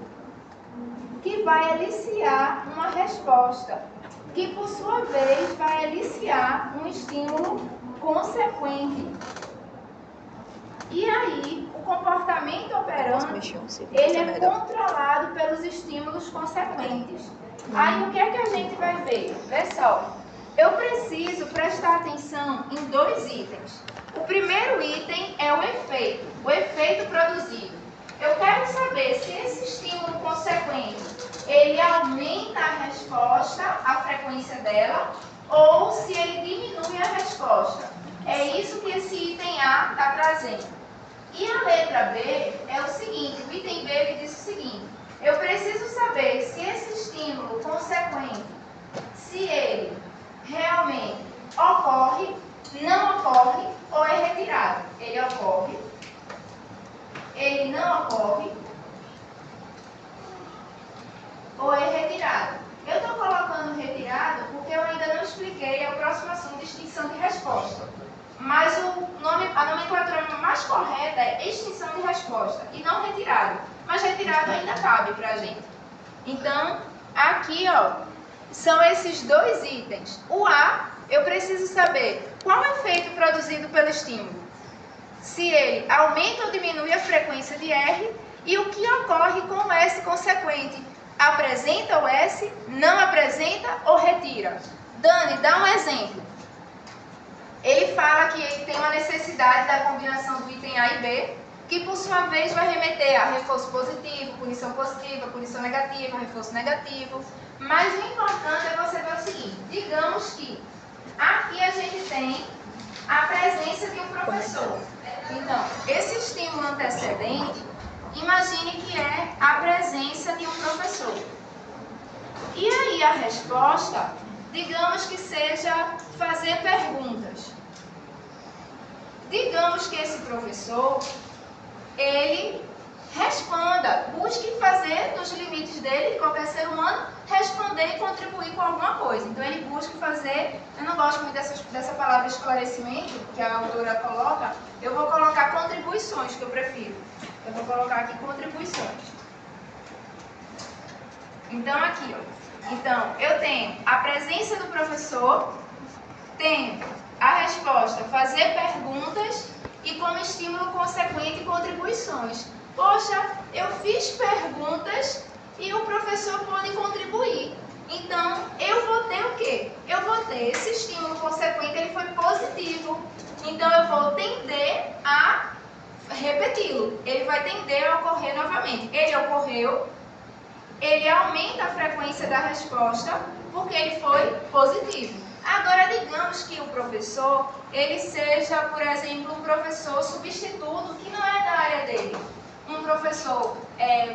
que vai eliciar uma resposta, que por sua vez vai eliciar um estímulo consequente. E aí, o comportamento operante, ele é controlado pelos estímulos consequentes. Aí, o que é que a gente vai ver? Vê só, eu preciso prestar atenção em dois itens. O primeiro item é o efeito produzido. Eu quero saber se esse estímulo consequente, ele aumenta a resposta, a frequência dela, ou se ele diminui a resposta. É isso que esse item A está trazendo. E a letra B é o seguinte, o item B ele diz o seguinte, eu preciso saber se esse estímulo consequente, se ele realmente ocorre, não ocorre ou é retirado. Ele ocorre, ele não ocorre ou é retirado. Eu estou colocando retirado porque eu ainda não expliquei, é o próximo assunto, extinção de resposta. Mas a nomenclatura mais correta é extinção de resposta e não retirado. Mas retirado ainda cabe para a gente. Então, aqui, ó, são esses dois itens. O A, eu preciso saber qual é o efeito produzido pelo estímulo. Se ele aumenta ou diminui a frequência de R e o que ocorre com o S consequente. Apresenta o S, não apresenta ou retira. Dani, dá um exemplo. Ele fala que ele tem uma necessidade da combinação do item A e B, que por sua vez vai remeter a reforço positivo, punição negativa, reforço negativo. Mas o importante é você ver o seguinte, digamos que aqui a gente tem a presença de um professor. Então, esse estímulo antecedente, imagine que é a presença de um professor. E aí a resposta, digamos que seja fazer perguntas. Digamos que esse professor, ele responda, busque fazer, nos limites dele, de qualquer ser humano, responder e contribuir com alguma coisa. Então ele busca fazer, eu não gosto muito dessa palavra esclarecimento, que a autora coloca, eu vou colocar contribuições, que eu prefiro. Eu vou colocar aqui contribuições. Então aqui, ó. Então, eu tenho a presença do professor, tenho a resposta resposta, fazer perguntas e como estímulo consequente contribuições. Poxa, eu fiz perguntas e o professor pode contribuir. Então, eu vou ter o quê? Eu vou ter esse estímulo consequente, ele foi positivo. Então, eu vou tender a repeti-lo. Ele vai tender a ocorrer novamente. Ele ocorreu, ele aumenta a frequência da resposta, porque ele foi positivo. Agora, digamos que o professor, ele seja, por exemplo, um professor substituto que não é da área dele. Um professor,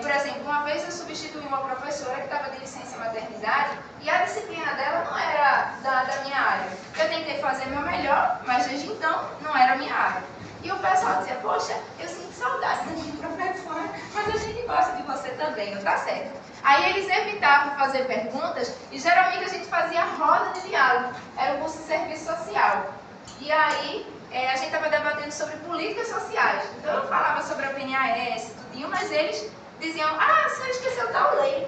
por exemplo, uma vez eu substituí uma professora que estava de licença maternidade e a disciplina dela não era da minha área. Eu tentei fazer meu melhor, mas desde então não era a minha área. E o pessoal dizia, poxa, eu sinto saudade da minha professora, mas a gente gosta de você também, não tá certo? Aí eles evitavam fazer perguntas e geralmente a gente fazia roda de diálogo, era o curso de serviço social. E aí a gente estava debatendo sobre políticas sociais, então eu falava sobre a PNAS, tudinho, mas eles diziam, a senhora esqueceu tal lei.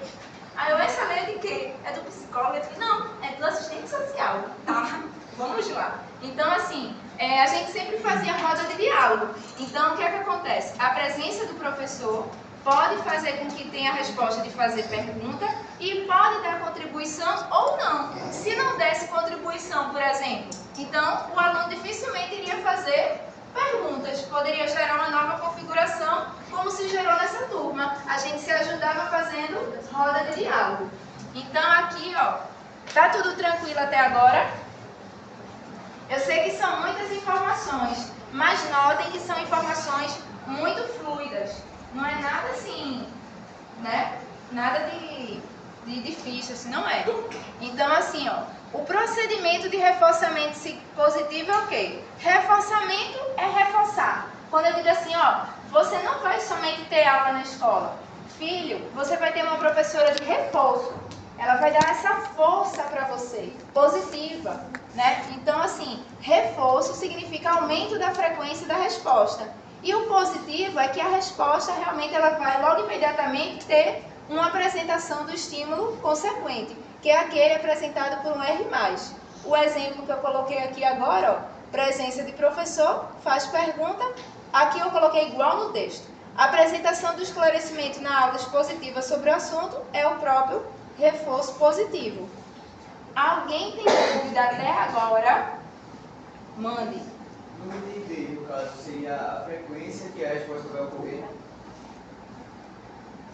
Aí eu, essa lei é de quê? É do psicólogo? Eu disse, não, é do assistente social. Tá, vamos lá. Então assim, a gente sempre fazia roda de diálogo. Então o que é que acontece? A presença do professor pode fazer com que tenha a resposta de fazer pergunta e pode dar contribuição ou não. Se não desse contribuição, por exemplo, então o aluno dificilmente iria fazer perguntas. Poderia gerar uma nova configuração, como se gerou nessa turma. A gente se ajudava fazendo roda de diálogo. Então aqui, ó, tá tudo tranquilo até agora? Eu sei que são muitas informações, mas notem que são informações muito fluidas. Não é nada assim, né? Nada de difícil, assim, não é. Então, assim, ó, o procedimento de reforçamento positivo é o quê? Reforçamento é reforçar. Quando eu digo assim, ó, você não vai somente ter aula na escola. Filho, você vai ter uma professora de reforço. Ela vai dar essa força para você, positiva, né? Então, assim, reforço significa aumento da frequência da resposta. E o positivo é que a resposta realmente ela vai logo imediatamente ter uma apresentação do estímulo consequente, que é aquele apresentado por um R+. O exemplo que eu coloquei aqui agora, ó, presença de professor, faz pergunta, aqui eu coloquei igual no texto. A apresentação do esclarecimento na aula expositiva sobre o assunto é o próprio reforço positivo. Alguém tem dúvida até agora? Mande. No item B, no caso, seria a frequência que a resposta vai ocorrer?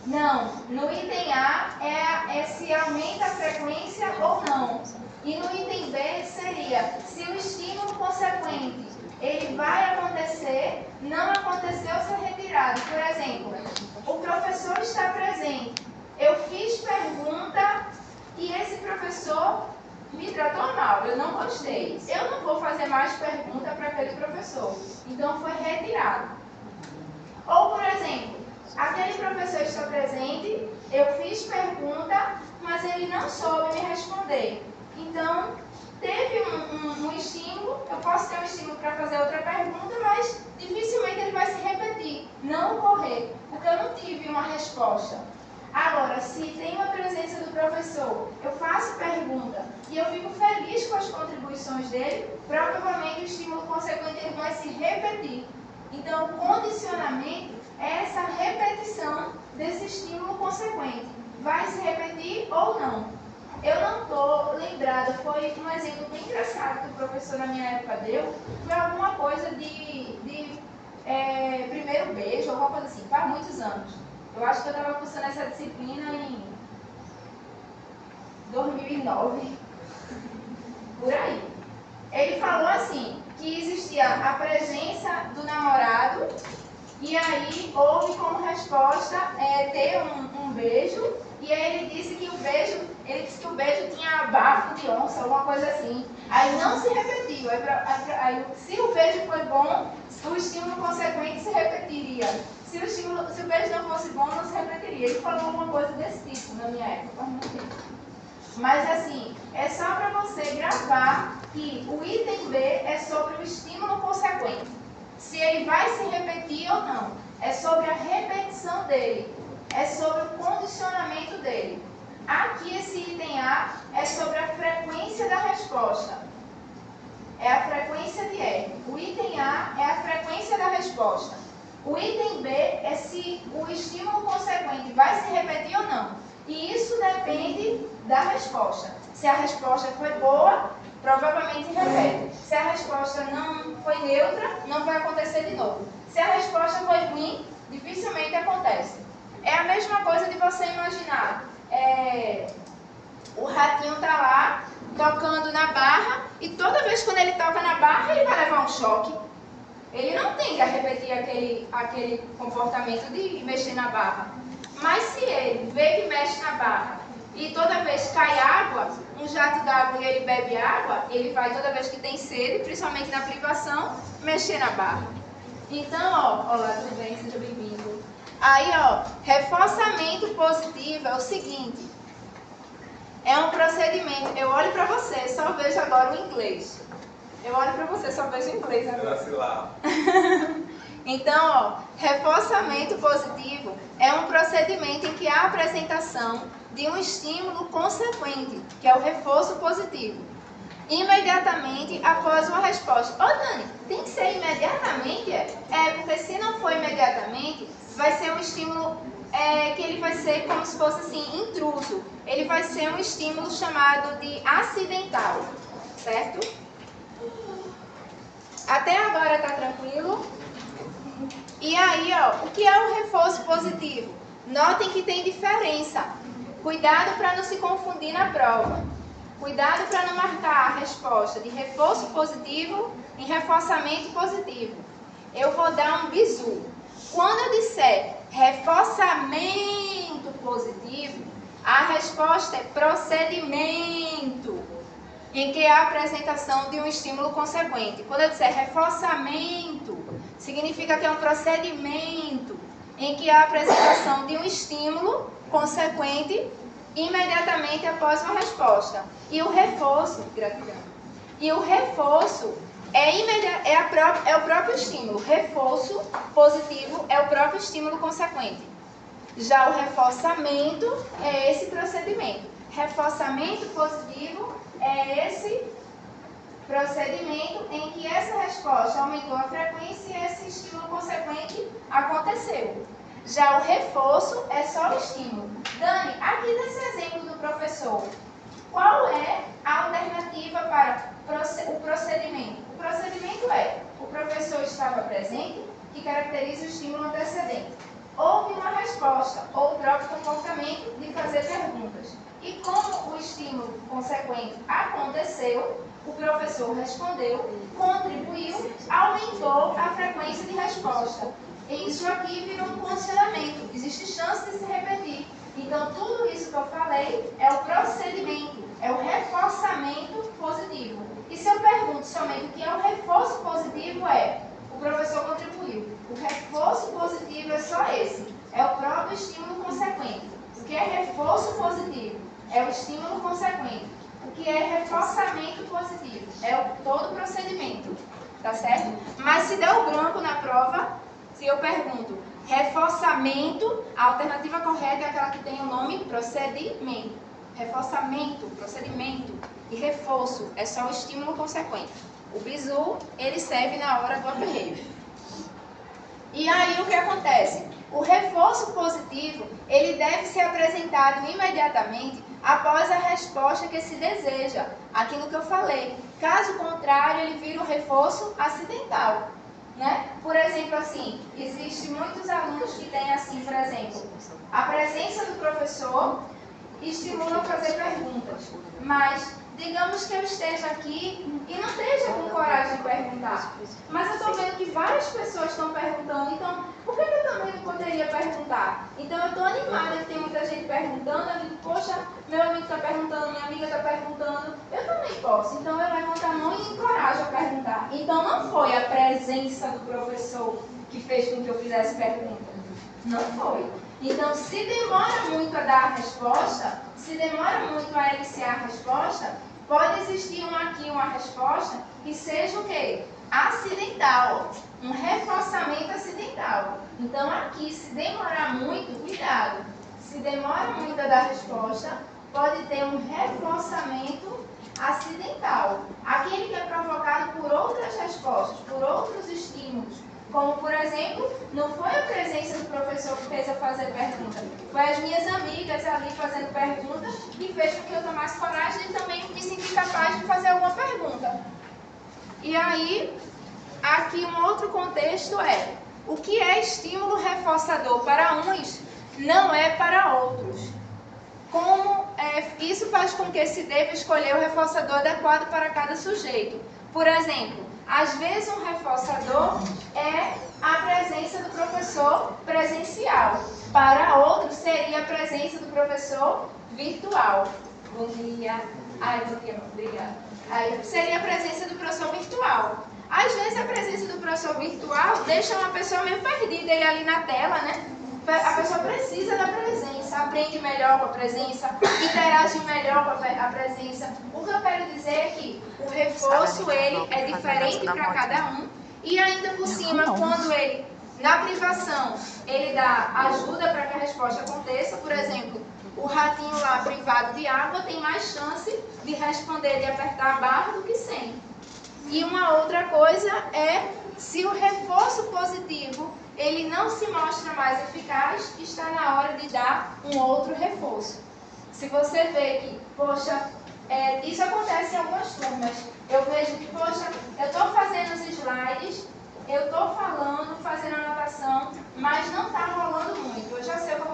Não, no item A é se aumenta a frequência ou não. E no item B seria se o estímulo consequente ele vai acontecer, não aconteceu, ser retirado. Por exemplo, o professor está presente. Eu fiz pergunta e esse professor me tratou mal, eu não gostei. Eu não vou fazer mais pergunta para aquele professor. Então foi retirado. Ou, por exemplo, aquele professor está presente, eu fiz pergunta, mas ele não soube me responder. Então, teve um estímulo, eu posso ter um estímulo para fazer outra pergunta, mas dificilmente ele vai se repetir, não ocorrer, porque eu não tive uma resposta. Agora, se tem a presença do professor, eu faço pergunta e eu fico feliz com as contribuições dele, provavelmente o estímulo consequente ele vai se repetir. Então, o condicionamento é essa repetição desse estímulo consequente. Vai se repetir ou não? Eu não estou lembrada, foi um exemplo bem engraçado que o professor na minha época deu, foi alguma coisa de primeiro beijo, alguma coisa assim, faz muitos anos. Eu acho que eu estava cursando essa disciplina em 2009, por aí. Ele falou assim, que existia a presença do namorado e aí houve como resposta ter um beijo e aí ele disse que o beijo tinha bafo de onça, alguma coisa assim. Aí não se repetiu. Aí, se o beijo foi bom, o estímulo consequente se repetiria. Se o beijo não fosse bom, não se repetiria. Ele falou alguma coisa desse tipo na minha época, faz muito tempo. Mas assim, é só para você gravar que o item B é sobre o estímulo consequente. Se ele vai se repetir ou não. É sobre a repetição dele. É sobre o condicionamento dele. Aqui esse item A é sobre a frequência da resposta. é a frequência de R. O item A é a frequência da resposta. O item B é se o estímulo consequente vai se repetir ou não. E isso depende da resposta. Se a resposta foi boa, provavelmente repete. Se a resposta não foi neutra, não vai acontecer de novo. Se a resposta foi ruim, dificilmente acontece. É a mesma coisa de você imaginar. O ratinho está lá, tocando na barra, e toda vez que ele toca na barra, ele vai levar um choque. Ele não tende a repetir aquele comportamento de mexer na barra. Mas se ele vê que mexe na barra e toda vez cai água, um jato d'água e ele bebe água, ele vai toda vez que tem sede, principalmente na privação, mexer na barra. Então, olá, tudo bem? Seja bem-vindo. Aí, reforçamento positivo é o seguinte. É um procedimento. Eu olho para você, só vejo agora o inglês. Eu olho para você, só vejo o inglês agora. Então, reforçamento positivo é um procedimento em que há a apresentação de um estímulo consequente, que é o reforço positivo, imediatamente após uma resposta. Dani, tem que ser imediatamente? Porque se não for imediatamente, vai ser um estímulo que ele vai ser como se fosse assim, intruso. Ele vai ser um estímulo chamado de acidental, certo? Até agora está tranquilo? E aí, o que é o reforço positivo? Notem que tem diferença. Cuidado para não se confundir na prova. Cuidado para não marcar a resposta de reforço positivo em reforçamento positivo. Eu vou dar um bizu. Quando eu disser reforçamento positivo, a resposta é procedimento, em que há a apresentação de um estímulo consequente. Quando eu disser reforçamento, significa que é um procedimento em que há a apresentação de um estímulo consequente imediatamente após uma resposta. E o reforço, gratidão. E o reforço é o próprio estímulo. Reforço positivo é o próprio estímulo consequente. Já o reforçamento é esse procedimento. Reforçamento positivo é esse procedimento em que essa resposta aumentou a frequência e esse estímulo consequente aconteceu. Já o reforço é só o estímulo. Dani, aqui nesse exemplo do professor, qual é a alternativa para o procedimento? O procedimento é: o professor estava presente, que caracteriza o estímulo antecedente. Houve uma resposta ou o próprio comportamento de fazer perguntas. E como o estímulo consequente aconteceu, o professor respondeu, contribuiu, aumentou a frequência de resposta. E isso aqui virou um condicionamento. Existe chance de se repetir. Então, tudo isso que eu falei é o procedimento, é o reforçamento positivo. E se eu pergunto somente o que é o reforço positivo, o professor contribuiu. O reforço positivo é só esse, é o próprio estímulo consequente. O que é reforço positivo? É o estímulo consequente. O que é reforçamento positivo? É todo o procedimento, tá certo? Mas se der o branco na prova, se eu pergunto reforçamento, a alternativa correta é aquela que tem o nome procedimento. Reforçamento, procedimento e reforço é só o estímulo consequente. O bizu, ele serve na hora do aperreio. E aí o que acontece? O reforço positivo, ele deve ser apresentado imediatamente após a resposta que se deseja, aquilo que eu falei. Caso contrário, ele vira um reforço acidental, né? Por exemplo, assim, existem muitos alunos que têm assim, por exemplo, a presença do professor estimula a fazer perguntas, mas digamos que eu esteja aqui e não esteja com coragem de perguntar. Mas eu estou vendo que várias pessoas estão perguntando, então por que eu também não poderia perguntar? Então eu estou animada que tem muita gente perguntando, eu digo, poxa, meu amigo está perguntando, minha amiga está perguntando, eu também posso. Então eu levanto a mão e encorajo a perguntar. Então não foi a presença do professor que fez com que eu fizesse pergunta. Não foi. Então, se demora muito a dar a resposta, se demora muito a iniciar a resposta, pode existir aqui uma resposta que seja o quê? Acidental, um reforçamento acidental. Então, aqui, se demorar muito, cuidado. Se demora muito a dar a resposta, pode ter um reforçamento acidental. Aquele que é provocado por outras respostas, por outros estímulos. Como, por exemplo, não foi a presença do professor que fez eu fazer pergunta, foi as minhas amigas ali fazendo pergunta e fez com que eu tomasse coragem e também me senti capaz de fazer alguma pergunta. E aí, aqui um outro contexto é, o que é estímulo reforçador para uns não é para outros. Isso faz com que se deva escolher o reforçador adequado para cada sujeito. Por exemplo, às vezes um reforçador é a presença do professor presencial. Para outros seria a presença do professor virtual. Bom dia. Ai, bom dia, obrigada. Aí seria a presença do professor virtual. Às vezes a presença do professor virtual deixa uma pessoa meio perdida ele ali na tela, né? A pessoa precisa da presença, aprende melhor com a presença, interage melhor com a presença. O que eu quero dizer é que o reforço ele é diferente para cada um e ainda por cima, quando ele, na privação, ele dá ajuda para que a resposta aconteça, por exemplo, o ratinho lá privado de água tem mais chance de responder, de apertar a barra do que sem. E uma outra coisa é, se o reforço positivo ele não se mostra mais eficaz, está na hora de dar um outro reforço. Se você vê que, poxa, isso acontece em algumas turmas, eu vejo que, poxa, eu estou fazendo os slides, eu estou falando, fazendo anotação, mas não está rolando muito, eu já sei o que eu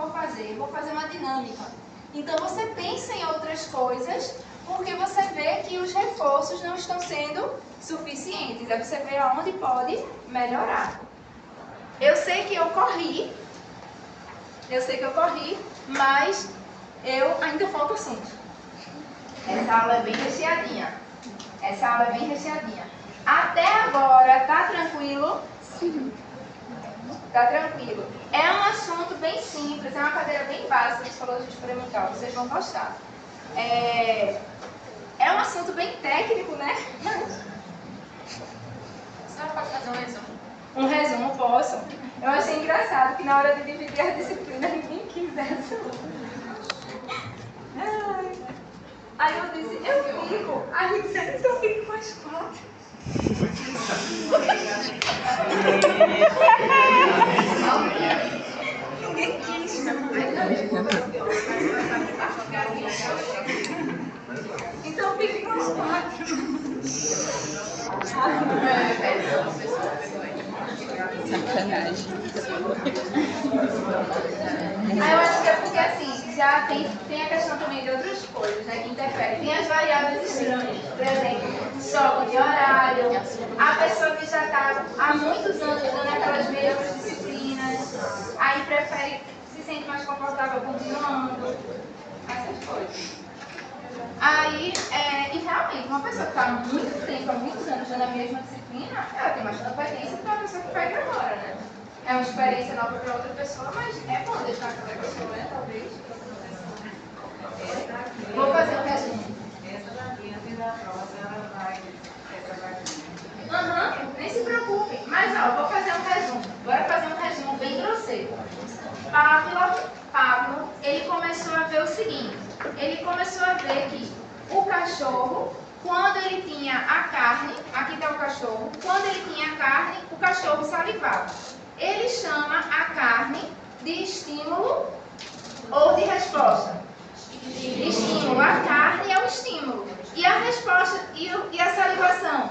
vou fazer uma dinâmica. Então você pensa em outras coisas, porque você vê que os reforços não estão sendo suficientes, aí você vê aonde pode melhorar. Eu sei que eu corri, mas ainda falta assunto. Essa aula é bem recheadinha. Até agora, tá tranquilo? Sim. Tá tranquilo. É um assunto bem simples, é uma cadeira bem básica de psicologia experimental, vocês vão gostar. É um assunto bem técnico, né? Só para fazer um resumo. Um resumo, posso? Eu achei engraçado que na hora de dividir as disciplinas ninguém quis essa. Aí eu disse, eu fico. Aí eu disse, então eu fico com as 4. Ninguém quis. Então eu fico com as 4. Sacanagem. Aí eu acho que é porque assim, já tem a questão também de outras coisas, né, que interferem. Tem as variáveis estranhas, por exemplo, soco de horário, a pessoa que já está há muitos anos dando aquelas mesmas disciplinas, aí prefere, se sente mais confortável continuando, essas coisas. Aí, e realmente, uma pessoa que está há muito tempo, há muitos anos dando a mesma disciplina, ela tem mais competência do que uma pessoa que pega agora, né? É uma experiência nova para outra pessoa, mas é bom deixar aquela pessoa, né? Talvez. Vou fazer um resumo. Essa daqui, antes da prova, ela vai. Nem se preocupe. Mas, ó, vou fazer um resumo. Bora fazer um resumo bem grosseiro. Pablo, ele começou a ver o seguinte. Ele começou a ver que o cachorro, quando ele tinha a carne, aqui está o cachorro, quando ele tinha a carne, o cachorro salivava. Ele chama a carne de estímulo ou de resposta? De estímulo. A carne é o estímulo. E a resposta, e a salivação?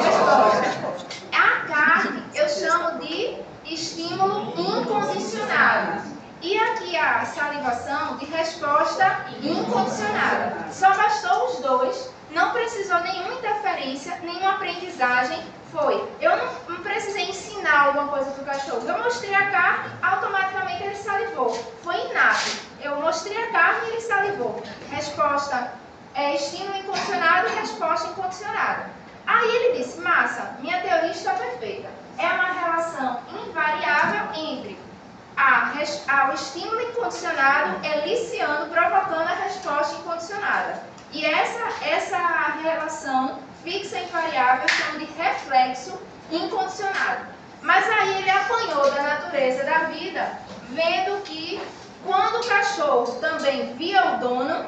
Resposta. A carne eu chamo de estímulo incondicionado. E aqui a salivação de resposta incondicionada. Só bastou os dois, não precisou nenhuma interferência, nenhuma aprendizagem. Eu não precisei ensinar alguma coisa para o cachorro. Eu mostrei a carne, automaticamente ele salivou. Foi inato. Eu mostrei a carne e ele salivou. Resposta estímulo incondicionado e resposta incondicionada. Aí ele disse, massa, minha teoria está perfeita. É uma relação invariável entre o estímulo incondicionado eliciando, provocando a resposta incondicionada. E essa relação fixa e invariável chama de reflexo incondicionado. Mas aí ele apanhou da natureza da vida, vendo que quando o cachorro também via o dono,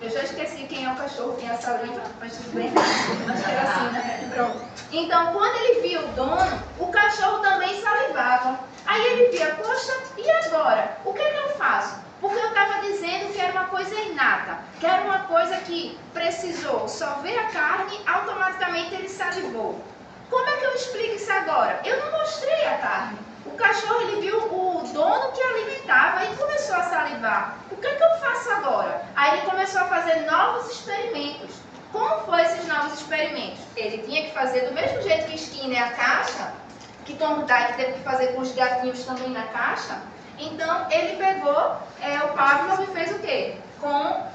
Eu já esqueci quem é o cachorro, quem é a saliva, mas tudo bem. Acho que era assim, né? Pronto. Então, quando ele via o dono, o cachorro também salivava. Aí ele via, poxa, e agora? O que é que eu faço? Porque eu estava dizendo que era uma coisa inata, que era uma coisa que precisou só ver a carne, automaticamente ele salivou. Como é que eu explico isso agora? Eu não mostrei a carne. O cachorro, ele viu o dono que alimentava e começou a salivar. O que é que eu faço agora? Aí ele começou a fazer novos experimentos. Como foram esses novos experimentos? Ele tinha que fazer do mesmo jeito que Skinner a caixa, que Thorndike teve que fazer com os gatinhos também na caixa. Então, ele pegou o Pavlov e fez o quê? Com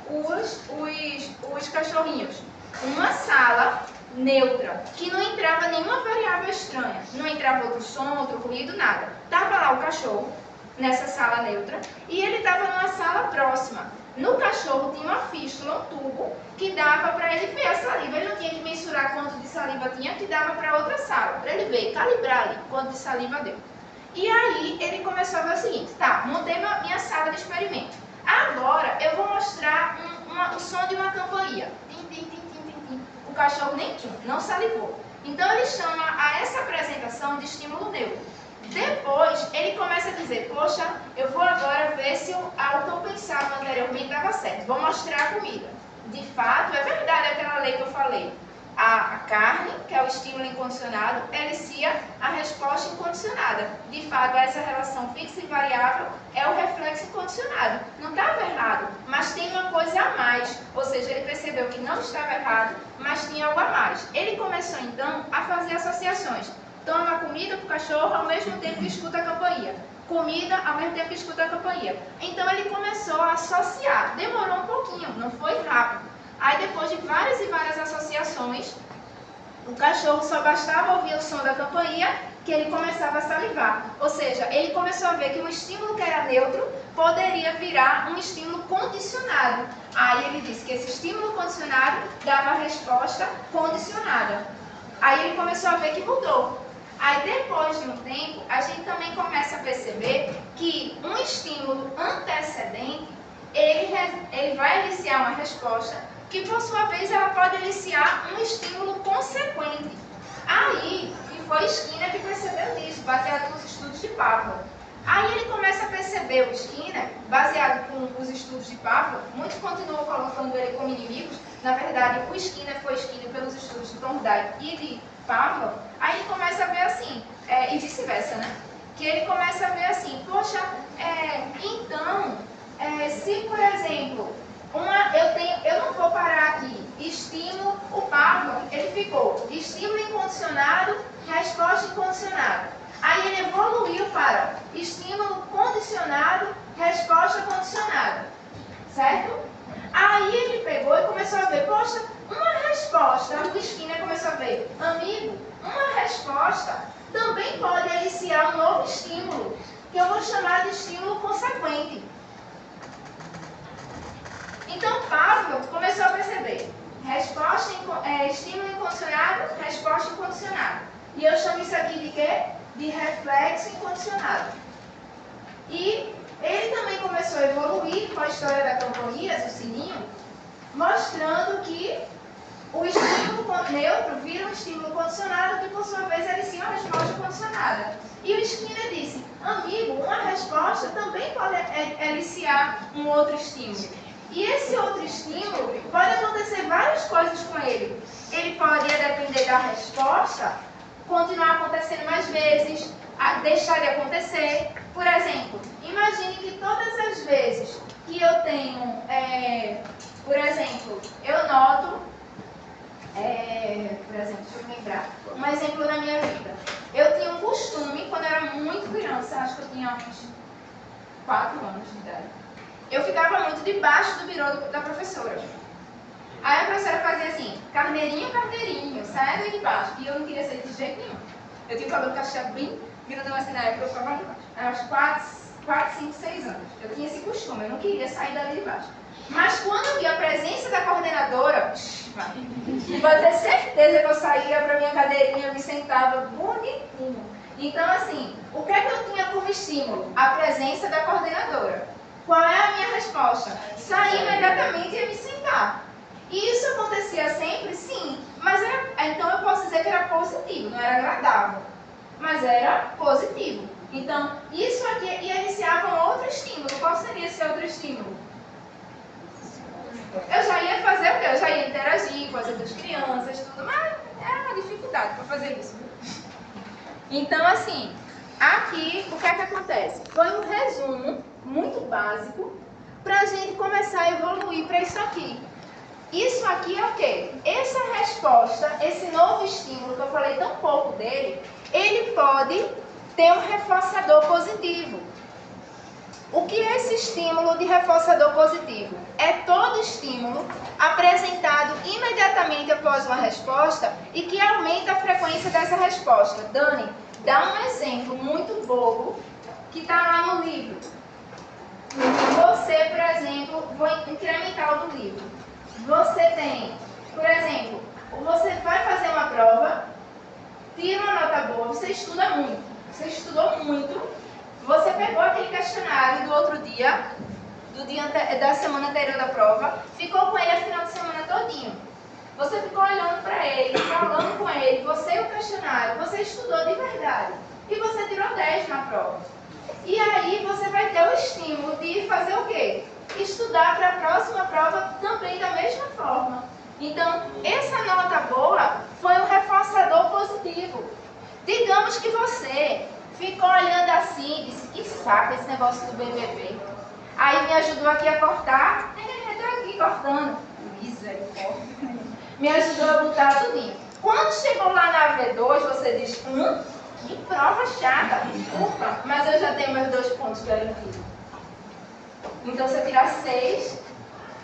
os cachorrinhos. Uma sala neutra, que não entrava nenhuma variável estranha. Não entrava outro som, outro ruído, nada. Estava lá o cachorro, nessa sala neutra, e ele estava numa sala próxima. No cachorro tinha uma fístula, um tubo, que dava para ele ver a saliva. Ele não tinha que mensurar quanto de saliva tinha, que dava para outra sala, para ele ver, calibrar ali quanto de saliva deu. E aí ele começou a ver o seguinte, tá, montei minha sala de experimento. Agora eu vou mostrar o som de uma campainha. Tim, tim, tim, tim, tim, tim. O cachorro nem não salivou. Então ele chama a essa apresentação de estímulo neutro. Depois ele começa a dizer, poxa, eu vou agora ver se o que eu pensava anteriormente dava certo. Vou mostrar a comida. De fato, é verdade aquela lei que eu falei. A carne, que é o estímulo incondicionado, elicia a resposta incondicionada. De fato, essa relação fixa e variável é o reflexo incondicionado. Não estava errado, mas tem uma coisa a mais. Ou seja, ele percebeu que não estava errado, mas tinha algo a mais. Ele começou, então, a fazer associações. Toma comida para o cachorro ao mesmo tempo que escuta a campainha. Comida ao mesmo tempo que escuta a campainha. Então, ele começou a associar. Demorou um pouquinho, não foi rápido. Aí, depois de várias e várias associações, o cachorro só bastava ouvir o som da campainha que ele começava a salivar. Ou seja, ele começou a ver que um estímulo que era neutro poderia virar um estímulo condicionado. Aí ele disse que esse estímulo condicionado dava a resposta condicionada. Aí ele começou a ver que mudou. Aí, depois de um tempo, a gente também começa a perceber que um estímulo antecedente, ele vai iniciar uma resposta que, por sua vez, ela pode iniciar um estímulo consequente. Aí, e foi Skinner que percebeu isso, baseado nos estudos de Pavlov. Aí ele começa a perceber o Skinner, baseado com os estudos de Pavlov, muitos continuam colocando ele como inimigos, na verdade, o Skinner foi Skinner pelos estudos de Thorndike e de Pavlov. Aí ele começa a ver assim, e vice-versa, né? Que ele começa a ver assim, poxa, então, se, por exemplo, eu não vou parar aqui, estímulo, o Pavlov, ele ficou estímulo incondicionado, resposta incondicionada. Aí ele evoluiu para estímulo condicionado, resposta condicionada, certo? Aí ele pegou e começou a ver, poxa, uma resposta, o Skinner começou a ver, amigo, uma resposta também pode iniciar um novo estímulo, que eu vou chamar de estímulo consequente. Então, Pavlov começou a perceber estímulo incondicionado, resposta incondicionada. E eu chamo isso aqui de quê? De reflexo incondicionado. E ele também começou a evoluir com a história da campainha, do sininho, mostrando que o estímulo neutro vira um estímulo condicionado, que por sua vez elicia uma resposta condicionada. E o Skinner disse, amigo, uma resposta também pode eliciar um outro estímulo. E esse outro estímulo pode acontecer várias coisas com ele. Ele pode depender da resposta, continuar acontecendo mais vezes, deixar de acontecer. Por exemplo, imagine que todas as vezes que eu tenho, por exemplo, eu noto, por exemplo, deixa eu me lembrar, um exemplo da minha vida. Eu tinha um costume, quando eu era muito criança, acho que eu tinha uns 4 anos de idade, eu ficava muito debaixo do birô da professora. Aí a professora fazia assim, carneirinho, carneirinho, sai daí de baixo. E eu não queria sair de jeito nenhum. Eu tinha o cabelo cacheado bem grandão assim na época, eu ficava lá de baixo. Era uns 4, 5, 6 anos. Eu tinha esse costume, eu não queria sair dali de baixo. Mas quando eu vi a presença da coordenadora, pode ter certeza que eu saía para minha cadeirinha, eu me sentava bonitinho. Então, assim, o que é que eu tinha como estímulo? A presença da coordenadora. Qual é a minha resposta? Sair imediatamente e me sentar. E isso acontecia sempre? Sim. Mas então eu posso dizer que era positivo, não era agradável. Mas era positivo. Então, isso aqui iniciava um outro estímulo. Qual seria esse outro estímulo? Eu já ia fazer o quê? Eu já ia interagir com as outras crianças, tudo, mas era uma dificuldade para fazer isso. Então, assim, aqui, o que é que acontece? Foi um resumo muito básico para a gente começar a evoluir para isso aqui. Isso aqui é o quê? Essa resposta, esse novo estímulo, que eu falei tão pouco dele, ele pode ter um reforçador positivo. O que é esse estímulo de reforçador positivo? É todo estímulo apresentado imediatamente após uma resposta e que aumenta a frequência dessa resposta. Dani, dá um exemplo muito bobo que está lá no livro. Você, por exemplo, vou incrementar o do livro. Você tem, por exemplo, você vai fazer uma prova, tira uma nota boa, você estuda muito, você estudou muito, você pegou aquele questionário do outro dia, da semana anterior da prova, ficou com ele a final de semana todinho. Você ficou olhando para ele, falando com ele, você e o questionário, você estudou de verdade. E você tirou 10 na prova. E aí você vai ter o estímulo de fazer o quê? Estudar para a próxima prova também da mesma forma. Então, essa nota boa foi um reforçador positivo. Digamos que você ficou olhando assim e disse, que saco esse negócio do BBB. Aí me ajudou aqui a cortar. Estou aqui cortando. Misericórdia. Me ajudou a botar tudinho. Quando chegou lá na V2, você diz, que prova chata. Ufa, mas eu já tenho meus 2 pontos garantidos. Então, se eu tirar 6,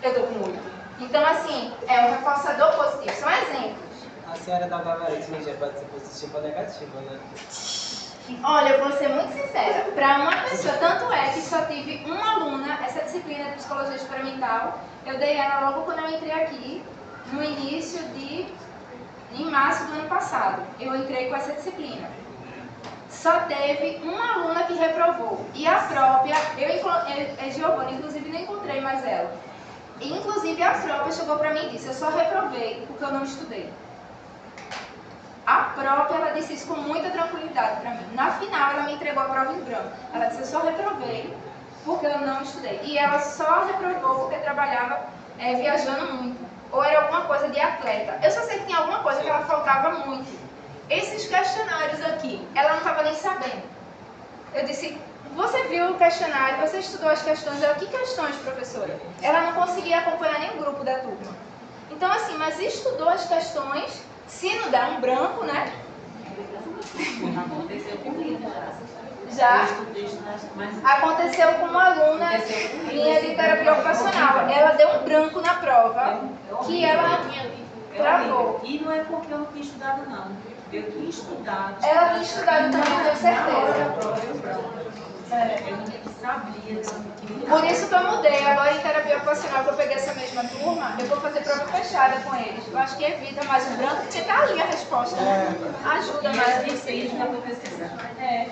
eu estou com 8. Então, assim, é um reforçador positivo. São exemplos. A senhora dá gabarito, já pode ser positivo ou negativo, né? Olha, eu vou ser muito sincera. Para uma pessoa, tanto é que só tive uma aluna, essa disciplina de psicologia experimental, eu dei ela logo quando eu entrei aqui, no início em março do ano passado. Eu entrei com essa disciplina. Só teve uma aluna que reprovou. E a própria, Giovana, inclusive não encontrei mais ela. Inclusive a própria chegou para mim e disse, eu só reprovei porque eu não estudei. A própria, ela disse isso com muita tranquilidade para mim. Na final, ela me entregou a prova em branco. Ela disse, eu só reprovei porque eu não estudei. E ela só reprovou porque trabalhava viajando muito. Ou era alguma coisa de atleta. Eu só sei que tinha alguma coisa que ela faltava muito. Esses questionários aqui, ela não estava nem sabendo. Eu disse, você viu o questionário, você estudou as questões. Ela, que questões, professora? Ela não conseguia acompanhar nem o grupo da turma. Então, assim, mas estudou as questões, se não dá um branco, né? Aconteceu comigo Já aconteceu com uma aluna minha de terapia ocupacional. Ela deu um branco na prova que ela travou. E não é porque eu não tinha estudado, não. Eu tinha estudado. Ela tinha estudado também, eu tenho certeza. Eu não sabia. Por isso que eu mudei. Agora em terapia ocupacional, que eu peguei essa mesma turma, eu vou fazer prova fechada com eles. Eu acho que evita mais o branco, porque tá ali a resposta. Ajuda mais vocês. É.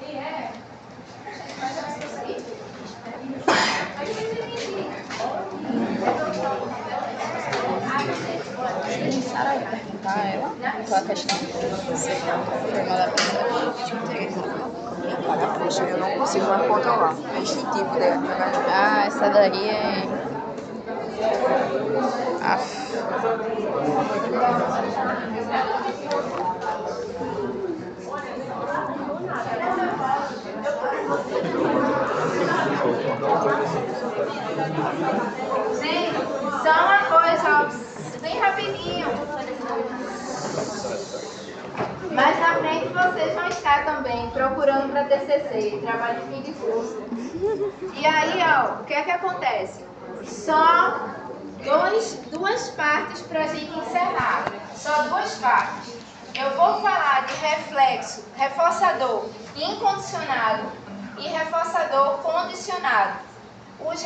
E é. Mas eu não consegui. Sara vai perguntar a ela qual a questão. Poxa, eu não consigo mais controlar. É instintivo dela. Ah, essa daí é. Gente, só uma coisa, ó, bem rapidinho. Mas na frente vocês vão estar também procurando para TCC, trabalho de fim de curso. E aí, ó, o que é que acontece? Só duas partes para a gente encerrar. Só 2 partes. Eu vou falar de reflexo, reforçador incondicionado e reforçador condicionado. Os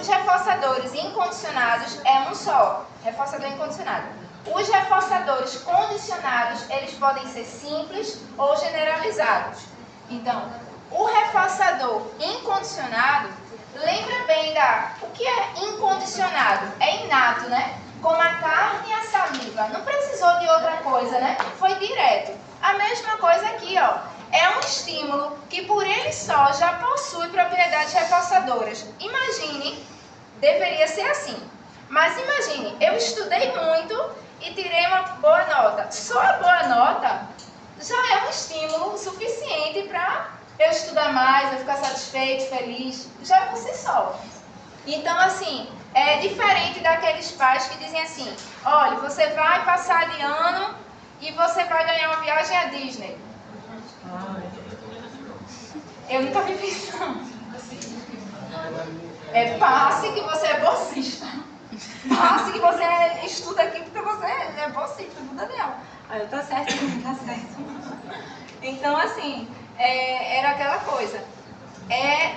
reforçadores incondicionados é um só, reforçador incondicionado. Os reforçadores condicionados, eles podem ser simples ou generalizados. Então, O reforçador incondicionado, lembra bem o que é incondicionado? É inato, né? Como a carne e a saliva. Não precisou de outra coisa, né? Foi direto. A mesma coisa aqui, ó. É um estímulo que por ele só já possui propriedades reforçadoras. Imagine, deveria ser assim. Mas imagine, eu estudei muito e tirei uma boa nota. Só a boa nota já é um estímulo suficiente para eu estudar mais, eu ficar satisfeito, feliz, já por si só. Então, assim, é diferente daqueles pais que dizem assim, olha, você vai passar de ano e você vai ganhar uma viagem à Disney. Eu nunca vi isso. É passe que você é bolsista. Passe que você estuda aqui porque você é bolsista do Daniel. Aí eu, tá certo, tá certo. Então, assim, era aquela coisa.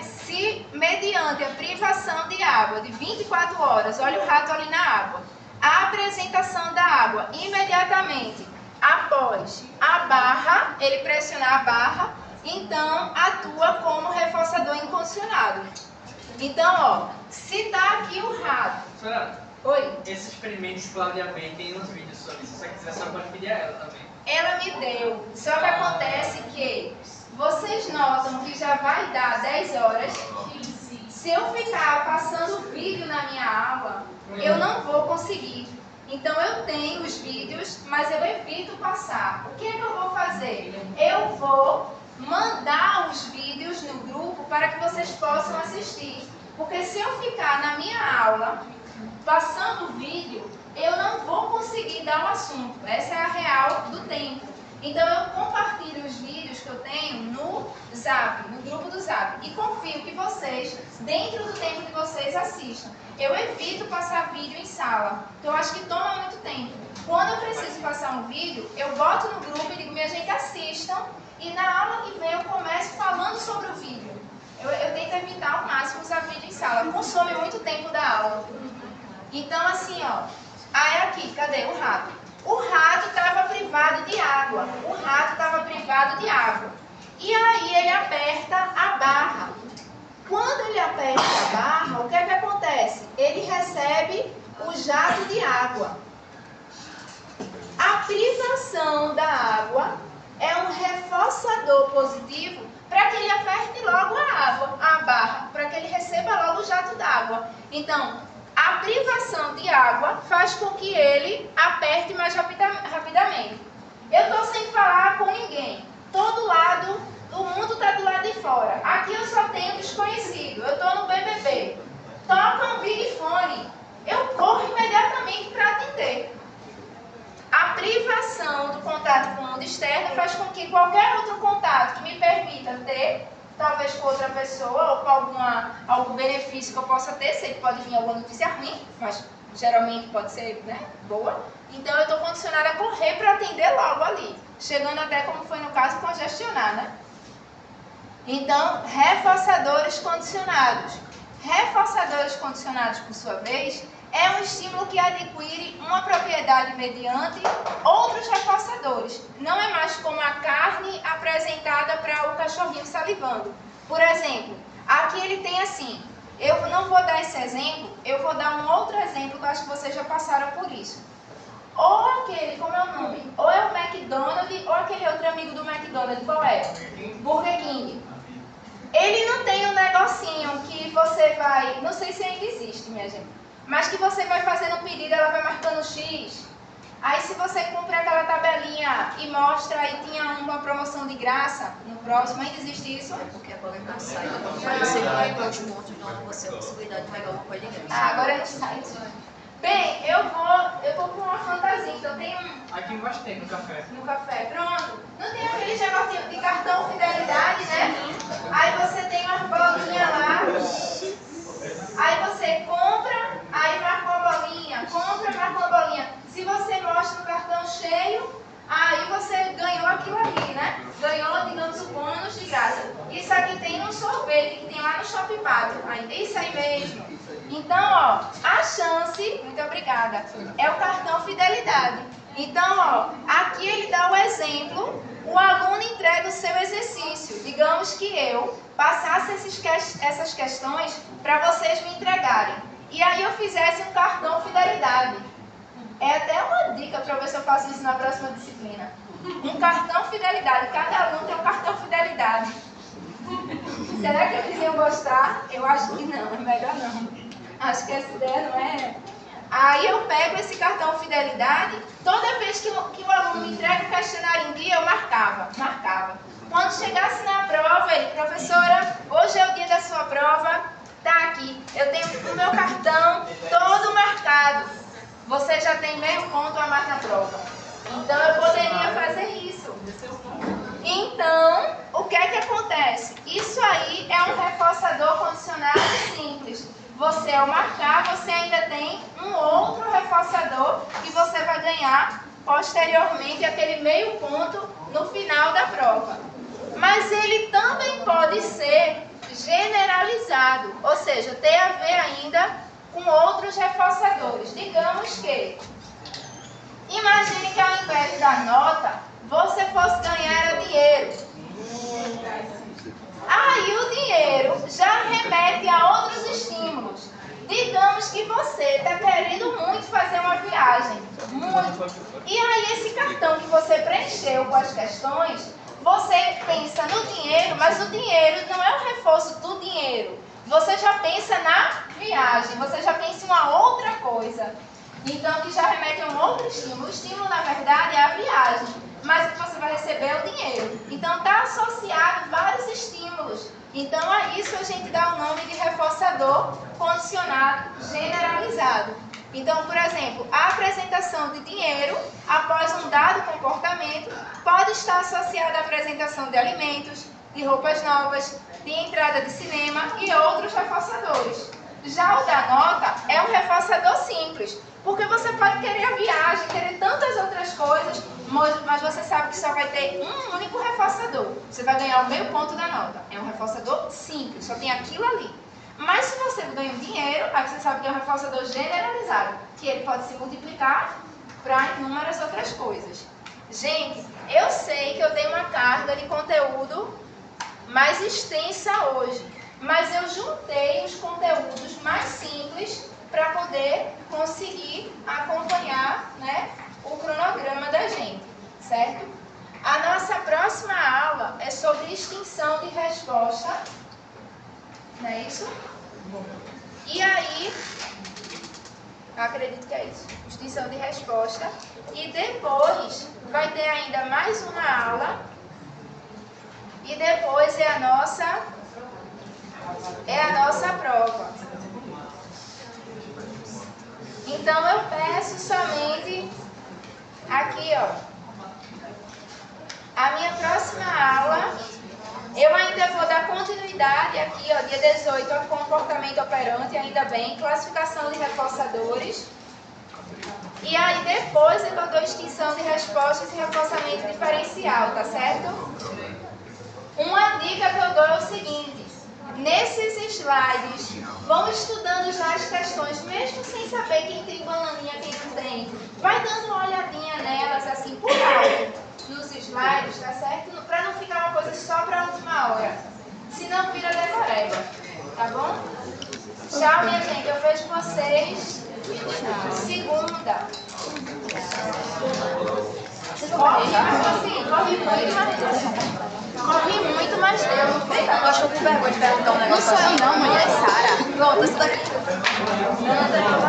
Se mediante a privação de água de 24 horas, olha o rato ali na água, a apresentação da água imediatamente após a barra, ele pressionar a barra, então atua como reforçador incondicionado. Então, ó, se tá aqui o rato. Senhora, Oi? esse experimento de claudiamento tem uns vídeos sobre isso. Se você quiser, só pode pedir a ela também. Ela me deu. Só que acontece que vocês notam que já vai dar 10 horas. Se eu ficar passando vídeo na minha aula, eu não vou conseguir. Então eu tenho os vídeos, mas eu evito passar. O que é que eu vou fazer? Eu vou mandar os vídeos no grupo para que vocês possam assistir. Porque se eu ficar na minha aula passando o vídeo, eu não vou conseguir dar o assunto. Essa é a real do tempo. Então eu compartilho os vídeos que eu tenho no Zap, no grupo do Zap. E confio que vocês, dentro do tempo de vocês, assistam. Eu evito passar vídeo em sala, então eu acho que toma muito tempo. Quando eu preciso passar um vídeo, eu boto no grupo e digo, minha gente, assistam. E na aula que vem eu começo falando sobre o vídeo. Eu tento evitar ao máximo usar vídeo em sala. Consome muito tempo da aula. Então, assim, ó. Aí aqui, cadê o rato? O rato estava privado de água. O rato estava privado de água. E aí ele aperta a barra. Quando ele aperta a barra, o que é que acontece? Ele recebe o jato de água. A privação da água é um reforçador positivo para que ele aperte logo a barra, para que ele receba logo o jato d'água. Então, a privação de água faz com que ele aperte mais rapidamente. Eu estou sem falar com ninguém. Todo lado, o mundo está do lado de fora. Aqui eu só tenho desconhecido. Eu estou no BBB. Toca um big fone. Eu corro imediatamente para atender. A privação do contato com o mundo externo faz com que qualquer outro contato que me permita ter, talvez com outra pessoa ou com algum benefício que eu possa ter, sei que pode vir alguma notícia ruim, mas geralmente pode ser, né, boa. Então eu estou condicionada a correr para atender logo ali, chegando até, como foi no caso, congestionar, né? Então, reforçadores condicionados. Reforçadores condicionados, por sua vez, é um estímulo que adquire uma propriedade mediante outros reforçadores. Não é mais como a carne apresentada para o cachorrinho salivando. Por exemplo, aqui ele tem assim, eu não vou dar esse exemplo, eu vou dar um outro exemplo que eu acho que vocês já passaram por isso. Ou aquele, como é o nome? Ou é o McDonald's, ou aquele outro amigo do McDonald's, qual é? Burger King. Ele não tem um negocinho que você vai, não sei se ainda existe, minha gente, mas que você vai fazendo um pedido, ela vai marcando X. Aí se você cumpre aquela tabelinha e mostra, aí tinha uma promoção de graça, no próximo, ainda existe isso? Porque agora não sai. Você vai para os pontos, não você a possibilidade de pegar uma coisa de graça. Agora não sai. Bem, eu tô com uma fantasia, então tem um... Aqui embaixo tem, no café. No café, pronto. Não tem aquele negocinho de cartão fidelidade, né? Aí você tem umas bolinhas lá. Aí você compra, aí marca uma bolinha. Compra, marca uma bolinha. Se você mostra o cartão cheio, aí você ganhou aquilo ali, né? Ganhou, digamos, o bônus de graça. Isso aqui tem no sorvete, que tem lá no Shopping Pátio. Ainda isso aí mesmo. Então, ó, a chance, muito obrigada, é o cartão fidelidade. Então, ó, aqui ele dá o exemplo, o aluno entrega o seu exercício. Digamos que eu passasse essas questões para vocês me entregarem. E aí eu fizesse um cartão fidelidade. É até uma dica para ver se eu faço isso na próxima disciplina. Um cartão fidelidade. Cada aluno tem um cartão fidelidade. Será que eles iam gostar? Eu acho que não, é melhor não. Acho que essa ideia não é... Aí eu pego esse cartão fidelidade, toda vez que o aluno me entrega o questionário em dia, eu marcava. Quando chegasse na prova, ele, professora, hoje é o dia da sua prova, tá aqui. Eu tenho o meu cartão todo marcado. Você já tem meio ponto a mais na prova. Então eu poderia fazer isso. Então, o que é que acontece? Isso aí é um reforçador condicionado simples. Você, ao marcar, você ainda tem um outro reforçador que você vai ganhar posteriormente aquele meio ponto no final da prova. Mas ele também pode ser generalizado, ou seja, ter a ver ainda com outros reforçadores. Digamos que, imagine que ao invés da nota, você fosse ganhar dinheiro. Aí o dinheiro já remete a outros estímulos. Digamos que você está querendo muito fazer uma viagem. Muito. E aí esse cartão que você preencheu com as questões, você pensa no dinheiro, mas o dinheiro não é o reforço do dinheiro. Você já pensa na viagem, você já pensa em uma outra coisa. Então, que já remete a um outro estímulo. O estímulo, na verdade, é a viagem. Mas o que você vai receber é o dinheiro. Então, está associado vários estímulos. Então, a isso a gente dá o nome de reforçador condicionado generalizado. Então, por exemplo, a apresentação de dinheiro após um dado comportamento pode estar associada à apresentação de alimentos, de roupas novas, de entrada de cinema e outros reforçadores. Já o da nota é um reforçador simples, porque você pode querer a viagem, querer tantas outras coisas, mas você sabe que só vai ter um único reforçador. Você vai ganhar o meio ponto da nota. É um reforçador simples, só tem aquilo ali. Mas se você ganha dinheiro, aí você sabe que é um reforçador generalizado, que ele pode se multiplicar para inúmeras outras coisas. Gente, eu sei que eu dei uma carga de conteúdo mais extensa hoje, mas eu juntei os conteúdos mais simples para poder conseguir acompanhar, né, o cronograma da gente, certo? A nossa próxima aula é sobre extinção de resposta, não é isso? E aí, acredito que é isso, extinção de resposta. E depois vai ter ainda mais uma aula. E depois é a nossa prova. Então eu peço somente aqui, ó, a minha próxima aula, eu ainda vou dar continuidade aqui, ó, dia 18, ao comportamento operante, ainda bem, classificação de reforçadores. E aí depois eu dou extinção de respostas e reforçamento diferencial, tá certo? Uma dica que eu dou é o seguinte: nesses slides, vão estudando já as questões, mesmo sem saber quem tem bananinha, quem não tem. Vai dando uma olhadinha nelas, assim, por alto, nos slides, tá certo? Para não ficar uma coisa só para a última hora. Senão vira decoreba, tá bom? Tchau, minha gente. Eu vejo vocês segunda. Corri muito, mas deu. Eu acho que eu com vergonha de perguntar um negócio. Não sou eu não, mulher, é Sara. Pronto, isso daqui. Manda.